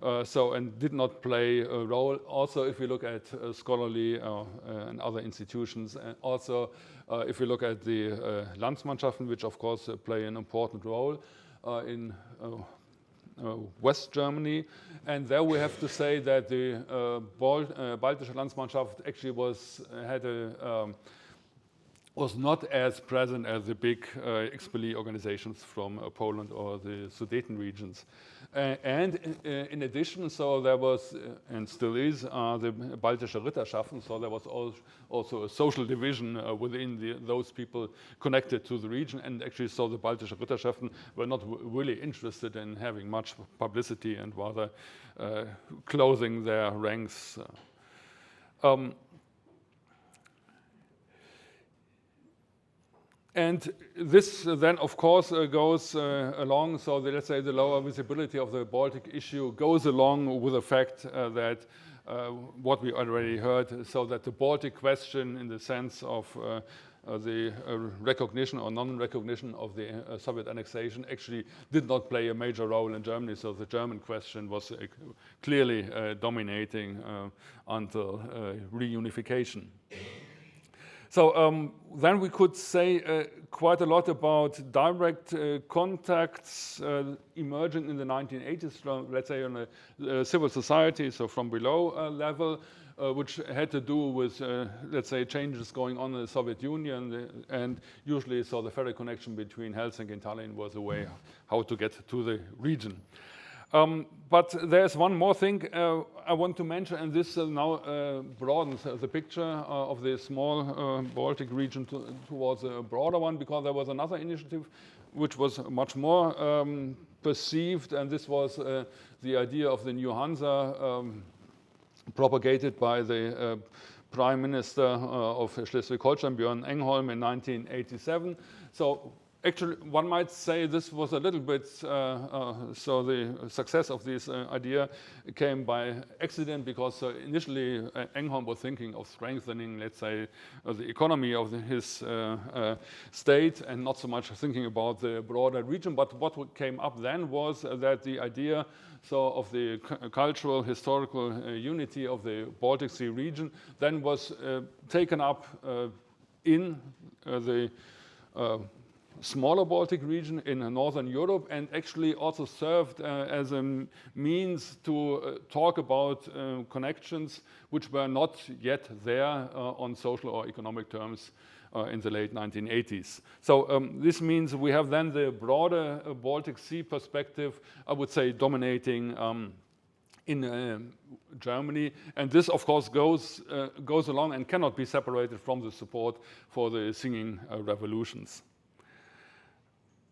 and did not play a role. Also, if you look at scholarly and other institutions, and also if you look at the Landsmannschaften, which of course play an important role in West Germany, and there we have to say that the Baltische Landsmannschaft actually was not as present as the big expellee organizations from Poland or the Sudeten regions. And in addition, so there was, and still is, the Baltische Ritterschaften, so there was also a social division within those people connected to the region, and actually so the Baltische Ritterschaften were not really interested in having much publicity and rather closing their ranks. And this then, of course, goes along, so let's say the lower visibility of the Baltic issue goes along with the fact that what we already heard, so that the Baltic question in the sense of the recognition or non-recognition of the Soviet annexation actually did not play a major role in Germany, so the German question was clearly dominating until reunification. So then we could say quite a lot about direct contacts emerging in the 1980s from, let's say, on a civil society, so from below level, which had to do with, let's say, changes going on in the Soviet Union, and usually so the ferry connection between Helsinki and Tallinn was a way how to get to the region. But there's one more thing I want to mention, and this now broadens the picture of the small Baltic region towards a broader one, because there was another initiative which was much more perceived, and this was the idea of the new Hansa propagated by the Prime Minister of Schleswig-Holstein, Björn Engholm, in 1987. So actually, one might say this was a little bit, so the success of this idea came by accident, because initially Engholm was thinking of strengthening, let's say, the economy of his state, and not so much thinking about the broader region. But what came up then was that the idea of the cultural, historical unity of the Baltic Sea region then was taken up in the smaller Baltic region in Northern Europe, and actually also served as a means to talk about connections which were not yet there on social or economic terms in the late 1980s. So this means we have then the broader Baltic Sea perspective, I would say, dominating in Germany, and this of course goes along and cannot be separated from the support for the singing revolutions.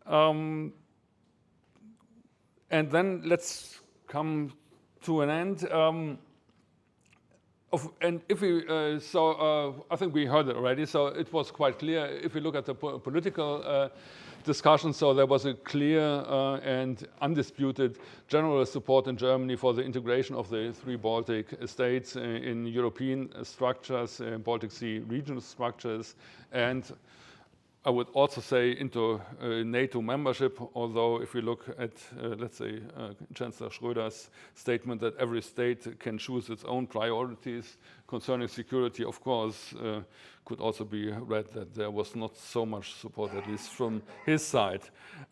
And then let's come to an end. And if we, I think we heard it already, so it was quite clear if we look at the political discussion, so there was a clear and undisputed general support in Germany for the integration of the three Baltic states in European structures, Baltic Sea regional structures, and I would also say into NATO membership, although if we look at, let's say, Chancellor Schröder's statement that every state can choose its own priorities concerning security, of course, could also be read that there was not so much support, at least from his side.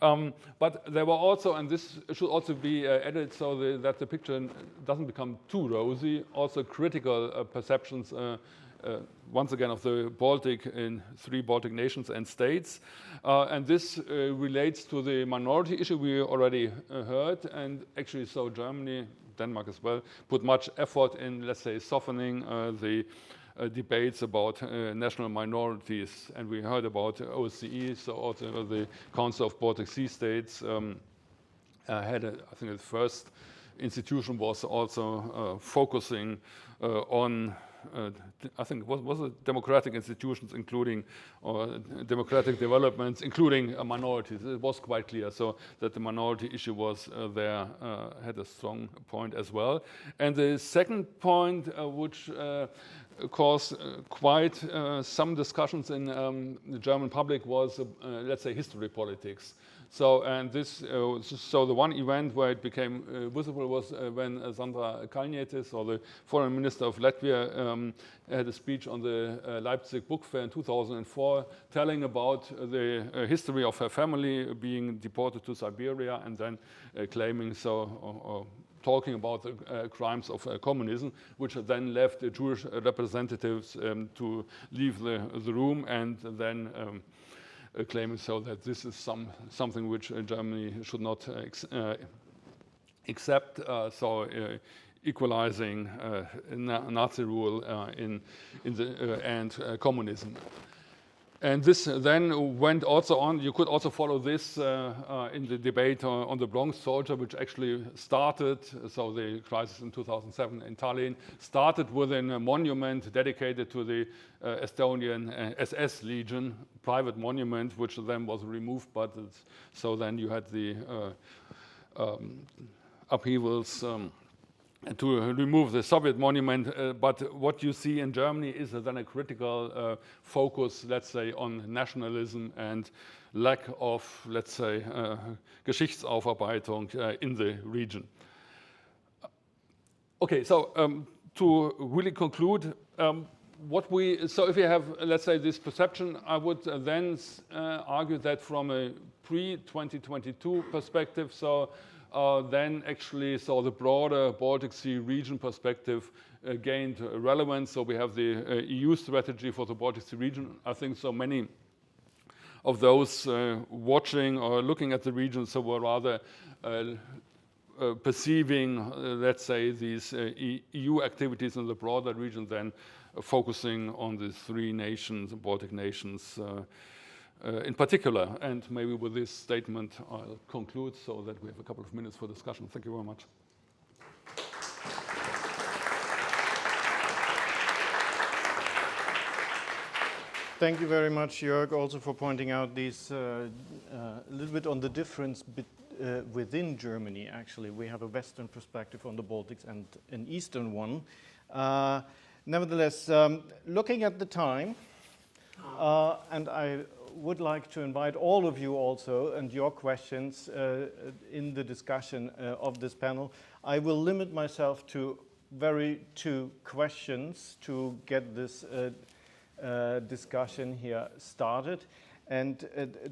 But there were also, and this should also be added so that the picture doesn't become too rosy, also critical perceptions once again of the Baltic in three Baltic nations and states. And this relates to the minority issue we already heard, and actually so Germany, Denmark as well, put much effort in, let's say, softening the debates about national minorities. And we heard about OSCE, so also the Council of Baltic Sea States had, I think the first institution was also focusing on I think was it democratic institutions, including democratic developments, including minorities. It was quite clear, so that the minority issue was there, had a strong point as well. And the second point, which caused quite some discussions in the German public, was let's say history politics. So, and this, so the one event where it became visible was when Sandra Kalnietis, or the foreign minister of Latvia, had a speech on the Leipzig Book Fair in 2004, telling about the history of her family being deported to Siberia, and then claiming so, talking about the crimes of communism, which then left the Jewish representatives to leave the room, and then claiming so that this is something which Germany should not accept, so equalizing Nazi rule in the and communism. And this then went also on. You could also follow this in the debate on the Bronx soldier, which actually started, so the crisis in 2007 in Tallinn, started with a monument dedicated to the Estonian SS Legion, private monument, which then was removed, but so then you had the upheavals to remove the Soviet monument, but what you see in Germany is then a critical focus, let's say, on nationalism and lack of, let's say, Geschichtsaufarbeitung in the region. Okay, so to really conclude, so if you have, let's say, this perception, I would then argue that from a pre-2022 perspective, so then actually, so the broader Baltic Sea region perspective gained relevance. So we have the EU strategy for the Baltic Sea region. I think so many of those watching or looking at the region so were rather perceiving, let's say, these EU activities in the broader region than focusing on the three nations, the Baltic nations, in particular. And maybe with this statement I'll conclude so that we have a couple of minutes for discussion. Thank you very much. Thank you very much, Jörg, also for pointing out these a little bit on the difference within Germany. Actually, we have a Western perspective on the Baltics and an Eastern one. Nevertheless, looking at the time, and I would like to invite all of you also and your questions in the discussion of this panel. I will limit myself to two questions to get this discussion here started. And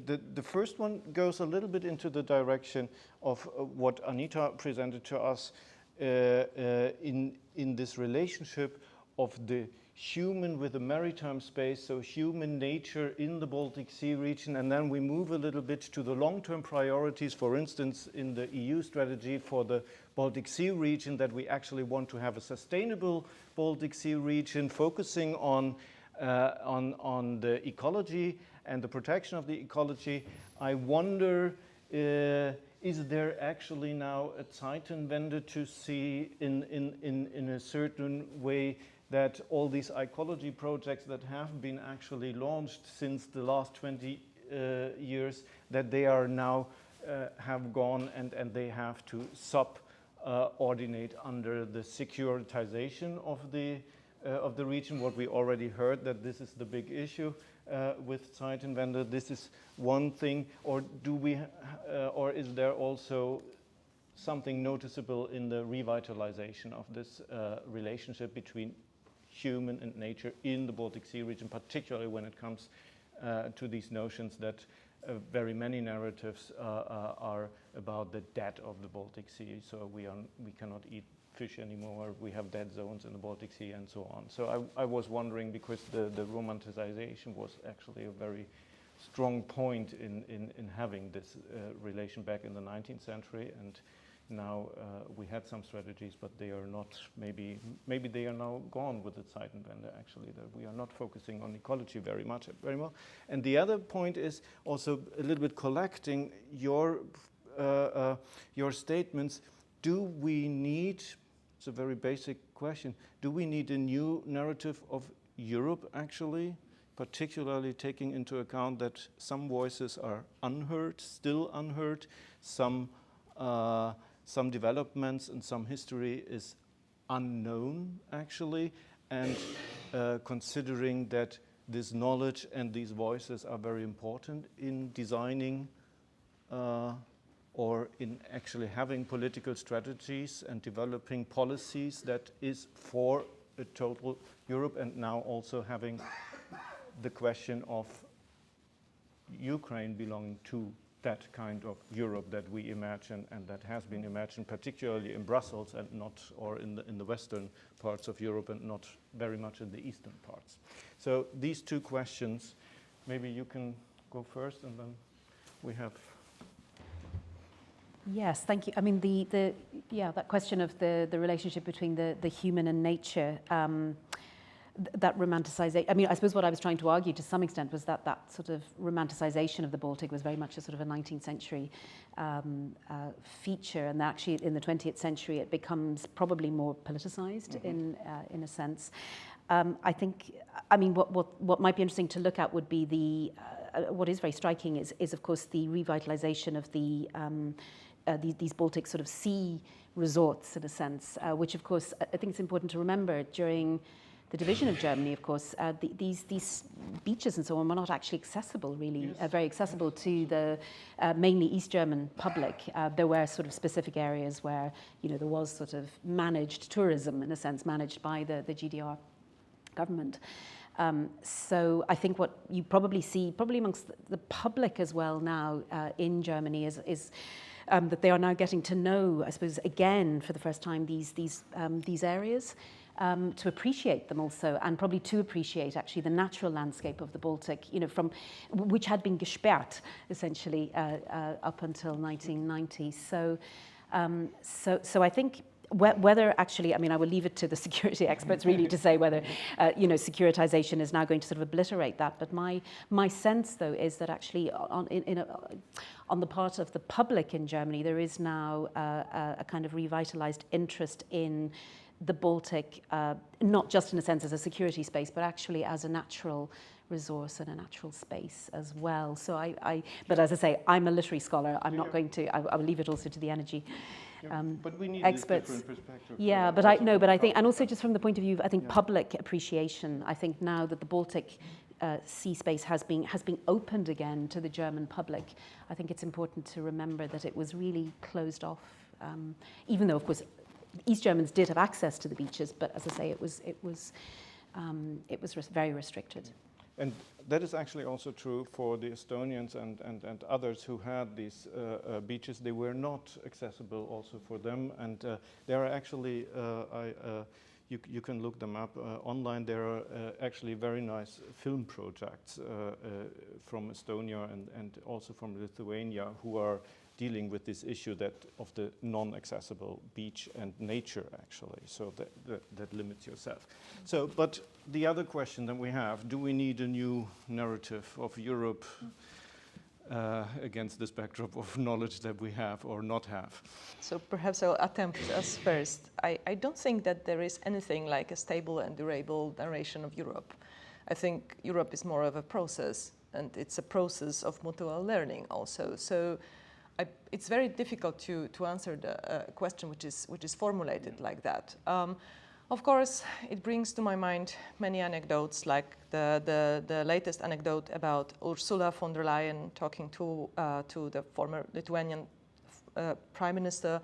the first one goes a little bit into the direction of what Anita presented to us in this relationship of the human with the maritime space, so human nature in the Baltic Sea region, and then we move a little bit to the long-term priorities, for instance, in the EU strategy for the Baltic Sea region, that we actually want to have a sustainable Baltic Sea region focusing on the ecology and the protection of the ecology. I wonder, is there actually now a Zeitenwende to see in a certain way that all these ecology projects that have been actually launched since the last 20 years, that they are now have gone and they have to subordinate under the securitization of the region? What we already heard, that this is the big issue with Zeitenwende. This is one thing, or do we, or is there also something noticeable in the revitalization of this relationship between human and nature in the Baltic Sea region, particularly when it comes to these notions that very many narratives are about the death of the Baltic Sea. So we cannot eat fish anymore, we have dead zones in the Baltic Sea and so on. So I was wondering, because the romanticization was actually a very strong point in having this relation back in the 19th century, and now we had some strategies, but they are not, maybe they are now gone with the Zeitenwende, actually, that we are not focusing on ecology very much, very well. And the other point is also a little bit collecting your statements. Do we need, it's a very basic question, do we need a new narrative of Europe, actually, particularly taking into account that some voices are unheard, still unheard, some developments and some history is unknown, actually, and considering that this knowledge and these voices are very important in designing or in actually having political strategies and developing policies that is for a total Europe, and now also having the question of Ukraine belonging to that kind of Europe that we imagine and that has been imagined, particularly in Brussels and not, or in the western parts of Europe and not very much in the eastern parts. So these two questions, maybe you can go first, and then we have. Yes, thank you. I mean, that question of the relationship between the human and nature, that romanticization. I mean, I suppose what I was trying to argue to some extent was that sort of romanticization of the Baltic was very much a sort of a 19th century feature, and actually in the 20th century it becomes probably more politicized in a sense. I think, I mean, what might be interesting to look at would be what is very striking is of course the revitalization of these Baltic sort of sea resorts, in a sense, which of course I think it's important to remember during the division of Germany, of course, these beaches and so on were not actually accessible, really, very accessible to the mainly East German public. There were sort of specific areas where, you know, there was sort of managed tourism, in a sense, managed by the GDR government. So I think what you probably see, probably amongst the public as well now in Germany is that they are now getting to know, I suppose, again for the first time, these areas. To appreciate them also, and probably to appreciate actually the natural landscape of the Baltic, you know, which had been gesperrt essentially up until 1990. So I think whether actually, I mean, I will leave it to the security experts really to say whether you know, securitization is now going to sort of obliterate that. But my sense though is that actually on the part of the public in Germany, there is now a kind of revitalized interest in the Baltic, not just in a sense as a security space, but actually as a natural resource and a natural space as well. So but as I say, I'm a literary scholar. I'm not going to. I will leave it also to the energy but we need experts. This different perspective. Yeah, but I think, and also just from the point of view of, I think, public appreciation. I think now that the Baltic sea space has been opened again to the German public, I think it's important to remember that it was really closed off, even though, of course, East Germans did have access to the beaches, but as I say, it was very restricted. And that is actually also true for the Estonians and others who had these beaches. They were not accessible also for them. And there are actually, you can look them up online. There are actually very nice film projects from Estonia and also from Lithuania who are dealing with this issue of the non-accessible beach and nature, actually. So that limits yourself. So, but the other question that we have: do we need a new narrative of Europe against this backdrop of knowledge that we have or not have? So perhaps I'll attempt us first. I don't think that there is anything like a stable and durable narration of Europe. I think Europe is more of a process, and it's a process of mutual learning also. So it's very difficult to answer the question which is formulated like that. Of course, it brings to my mind many anecdotes, like the latest anecdote about Ursula von der Leyen talking to the former Lithuanian Prime Minister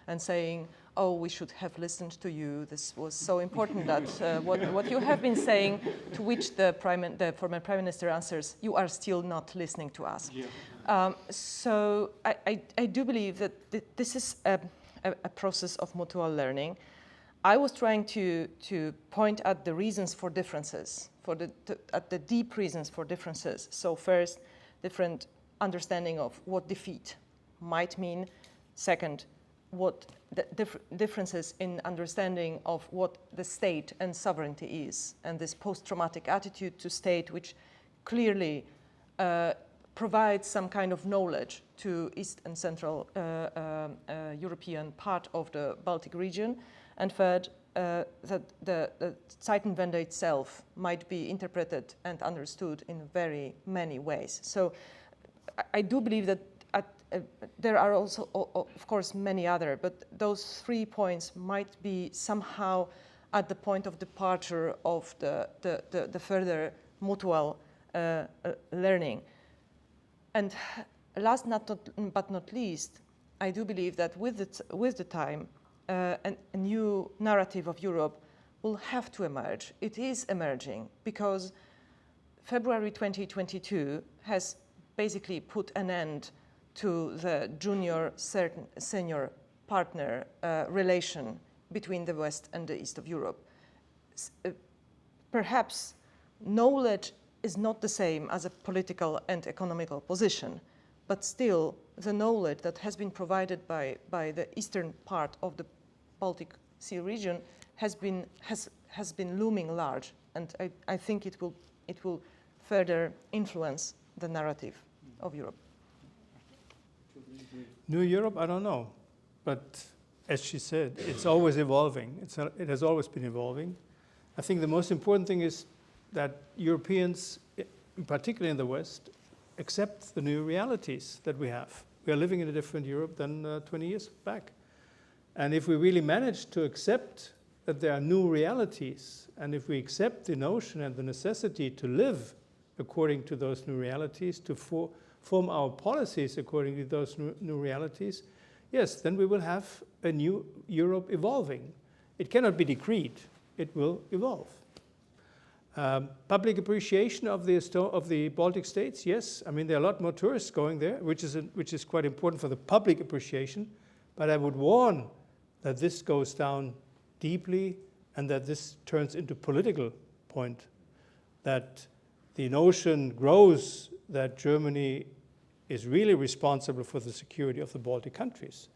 and saying, "Oh, we should have listened to you. This was so important that what you have been saying." To which the former Prime Minister answers, "You are still not listening to us." Yeah. So I do believe that this is a process of mutual learning. I was trying to point at the reasons for differences, at the deep reasons for differences. So first, different understanding of what defeat might mean. Second, what the differences in understanding of what the state and sovereignty is, and this post-traumatic attitude to state, which clearly provides some kind of knowledge to East and Central European part of the Baltic region. And third, that the Zeitenwende itself might be interpreted and understood in very many ways. So I do believe that there are also, of course, many other, but those 3 points might be somehow at the point of departure of the further mutual learning. And last but not least, I do believe that with the time, a new narrative of Europe will have to emerge. It is emerging because February 2022 has basically put an end to the junior-senior partner relation between the West and the East of Europe. Perhaps knowledge is not the same as a political and economical position, but still the knowledge that has been provided by the eastern part of the Baltic Sea region has been looming large, and I think it will further influence the narrative of Europe. New Europe, I don't know, but as she said, it's always evolving. It has always been evolving. I think the most important thing is that Europeans, particularly in the West, accept the new realities that we have. We are living in a different Europe than 20 years back. And if we really manage to accept that there are new realities, and if we accept the notion and the necessity to live according to those new realities, to form our policies according to those new realities, yes, then we will have a new Europe evolving. It cannot be decreed. It will evolve. Public appreciation of the Baltic states, yes. I mean, there are a lot more tourists going there, which is quite important for the public appreciation. But I would warn that this goes down deeply and that this turns into political point, that the notion grows that Germany is really responsible for the security of the Baltic countries.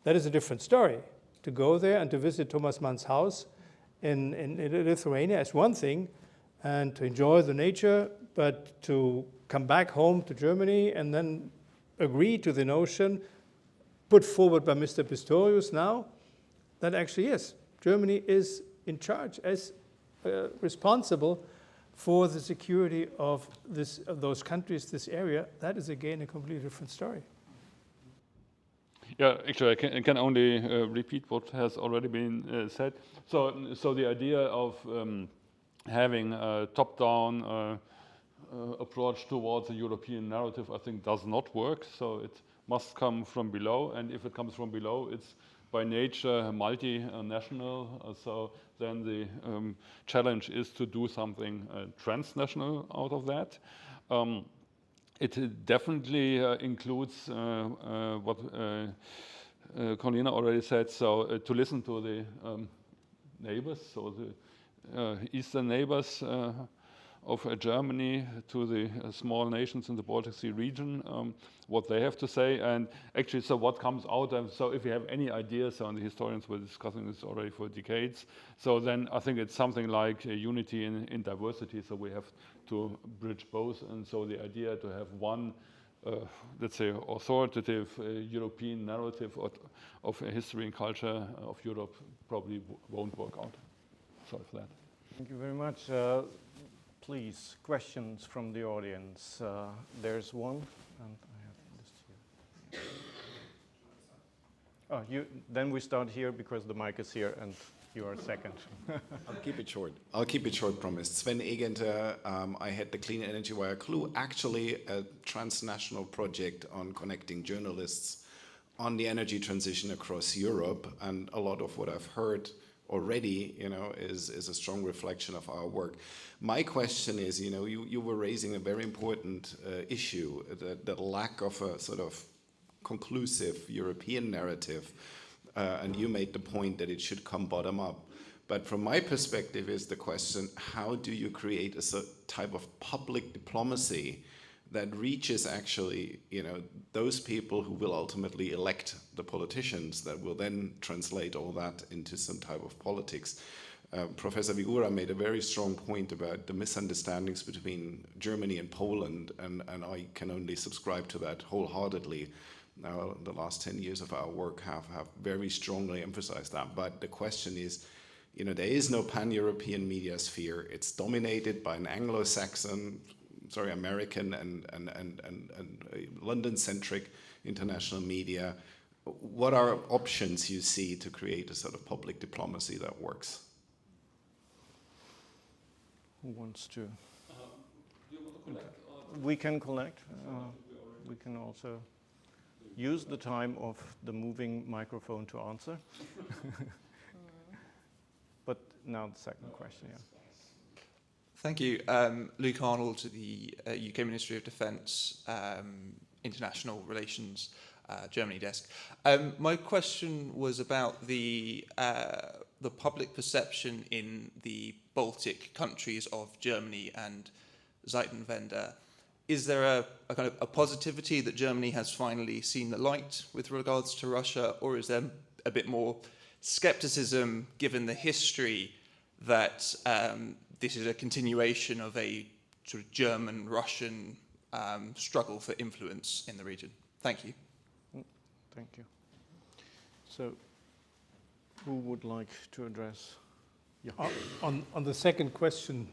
That is a different story. To go there and to visit Thomas Mann's house in Lithuania is one thing, and to enjoy the nature, but to come back home to Germany and then agree to the notion put forward by Mr. Pistorius now, that actually, yes, Germany is in charge as responsible for the security of those countries, this area. That is again a completely different story. Yeah, actually, I can only repeat what has already been said. So the idea of having a top-down approach towards a European narrative, I think, does not work. So it must come from below, and if it comes from below, it's by nature multinational. So then the challenge is to do something transnational out of that. It definitely includes what Carolina already said, so to listen to the neighbors, so the eastern neighbors of Germany, to the small nations in the Baltic Sea region, what they have to say, and actually, so what comes out. So if you have any ideas, and the historians were discussing this already for decades, so then I think it's something like unity in diversity, so we have to bridge both, and so the idea to have one, let's say, authoritative European narrative of history and culture of Europe probably won't work out. Sorry for that. Thank you very much. Please, questions from the audience. There's one, and I have this here. Oh, then we start here because the mic is here, and you are second. I'll keep it short. I'll keep it short, promised. Sven Egenter, I had the Clean Energy Wire Clue, actually a transnational project on connecting journalists on the energy transition across Europe, and a lot of what I've heard already, is a strong reflection of our work. My question is, you were raising a very important issue, the lack of a sort of conclusive European narrative, and you made the point that it should come bottom up. But from my perspective is the question, how do you create a type of public diplomacy that reaches actually, those people who will ultimately elect the politicians that will then translate all that into some type of politics? Professor Vigura made a very strong point about the misunderstandings between Germany and Poland, and I can only subscribe to that wholeheartedly. Now, the last 10 years of our work have very strongly emphasized that. But the question is, there is no pan-European media sphere. It's dominated by an American and London-centric international media. What are options you see to create a sort of public diplomacy that works? Who wants to? You want to collect? We can collect. We can also use the time of the moving microphone to answer. But now the second question, yeah. Thank you. Luke Arnold, the UK Ministry of Defence, International Relations, Germany desk. My question was about the public perception in the Baltic countries of Germany and Zeitenwende. Is there a kind of a positivity that Germany has finally seen the light with regards to Russia, or is there a bit more skepticism given the history that this is a continuation of a sort of German-Russian struggle for influence in the region? Thank you. Thank you. So, who would like to address? Yeah. On the second question,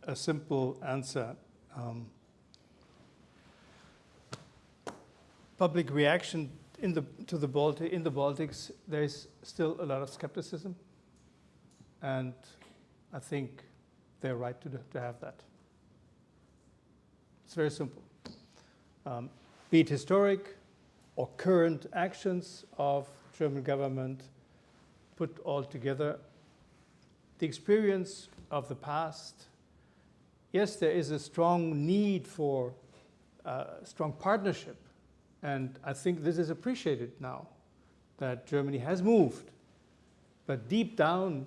a simple answer. Public reaction in the Baltics, there is still a lot of skepticism, and I think they're right to have that. It's very simple. Be it historic or current actions of German government, put all together, the experience of the past. Yes, there is a strong need for strong partnership, and I think this is appreciated now that Germany has moved. But deep down,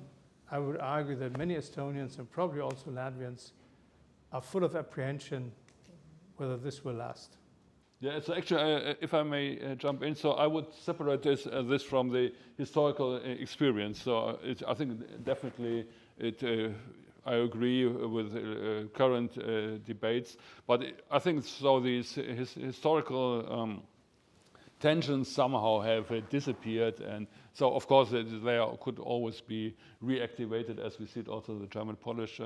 I would argue that many Estonians and probably also Latvians are full of apprehension whether this will last. Yeah, so actually, if I may jump in, so I would separate this from the historical experience. So I think definitely I agree with current debates, but I think so these historical tensions somehow have disappeared, and so of course they could always be reactivated, as we see it also the German-Polish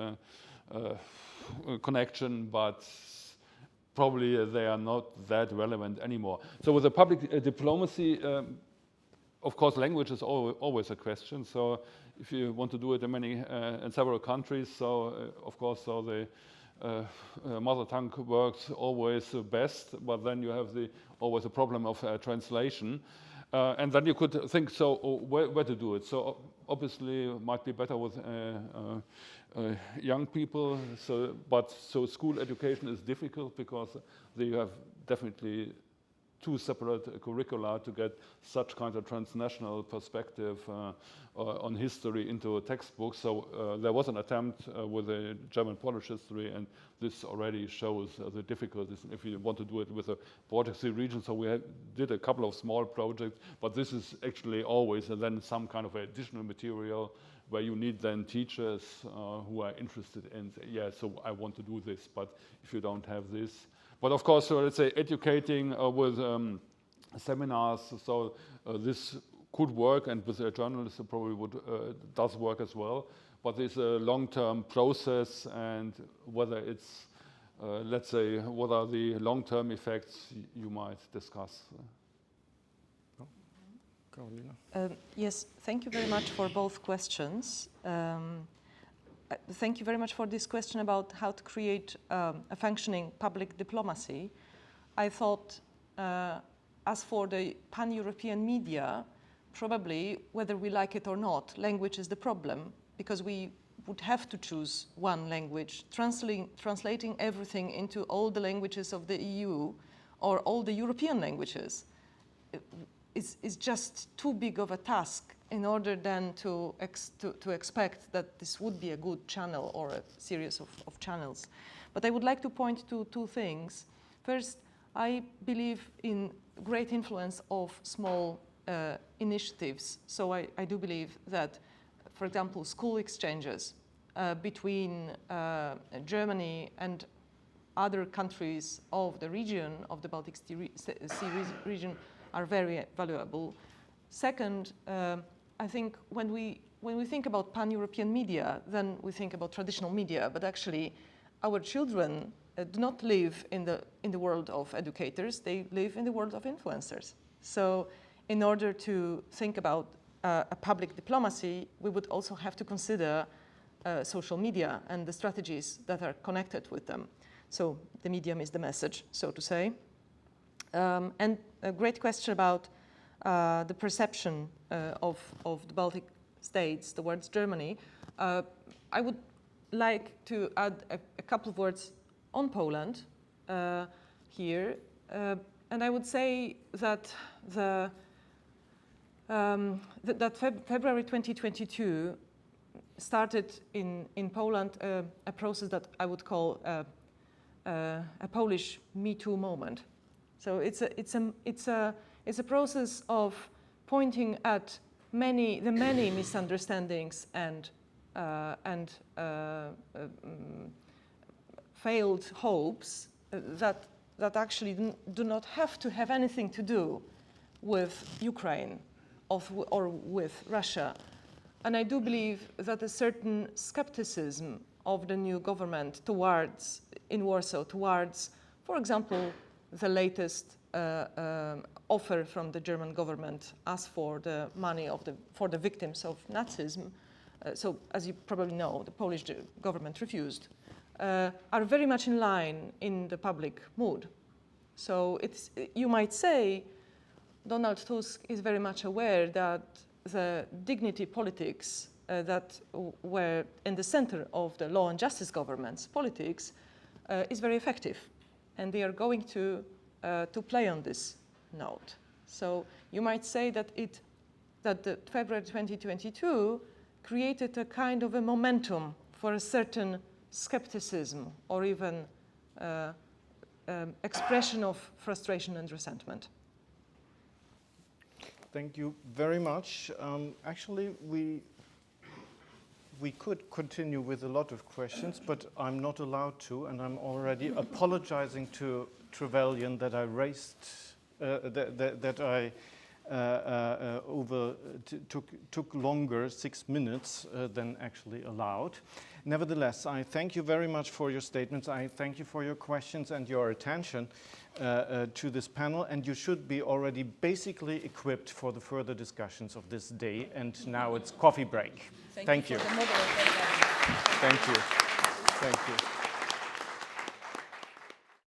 connection, but probably they are not that relevant anymore. So with the public diplomacy, of course, language is always a question. So if you want to do it in several countries, so of course, so the mother tongue works always best, but then you have always a problem of translation. And then you could think, so where to do it? So obviously it might be better with young people. So school education is difficult because you have definitely two separate curricula to get such kind of transnational perspective on history into a textbook. So there was an attempt with the German Polish history, and this already shows the difficulties if you want to do it with the Baltic Sea region. So we did a couple of small projects, but this is actually always then some kind of additional material where you need then teachers who are interested in, yeah, so I want to do this, but if you don't have this. But of course, so let's say educating with seminars, so this could work, and with journalists it probably does work as well. But it's a long-term process, and whether it's, let's say, what are the long-term effects you might discuss. Carolina. Yes, thank you very much for both questions. Thank you very much for this question about how to create a functioning public diplomacy. I thought, as for the pan-European media, probably, whether we like it or not, language is the problem, because we would have to choose one language. Translating everything into all the languages of the EU or all the European languages is just too big of a task in order then to expect that this would be a good channel or a series of channels. But I would like to point to two things. First, I believe in great influence of small initiatives. So I do believe that, for example, school exchanges between Germany and other countries of the region, of the Baltic Sea region, are very valuable. Second, I think when we think about pan-European media, then we think about traditional media, but actually our children do not live in the world of educators, they live in the world of influencers. So in order to think about a public diplomacy, we would also have to consider social media and the strategies that are connected with them. So the medium is the message, so to say. And a great question about the perception of the Baltic states towards Germany. I would like to add a couple of words on Poland here. And I would say that February 2022 started in Poland a process that I would call a Polish Me Too moment. So it's a process of pointing at the many misunderstandings and failed hopes that actually do not have to have anything to do with Ukraine or with Russia. And I do believe that a certain skepticism of the new government in Warsaw towards, for example, the latest offer from the German government as for the money for the victims of Nazism. So as you probably know, the Polish government refused, are very much in line in the public mood. So you might say Donald Tusk is very much aware that the dignity politics that were in the center of the law and justice government's politics is very effective. And they are going to play on this note. So you might say that the February 2022 created a kind of a momentum for a certain skepticism or even expression of frustration and resentment. Thank you very much. Actually, we could continue with a lot of questions, but I'm not allowed to, and I'm already apologizing to Trevelyan that I raised, that I took longer, 6 minutes than actually allowed. Nevertheless, I thank you very much for your statements. I thank you for your questions and your attention to this panel, and you should be already basically equipped for the further discussions of this day. And now it's coffee break. Thank you. For the moderator. Thank you. Thank you.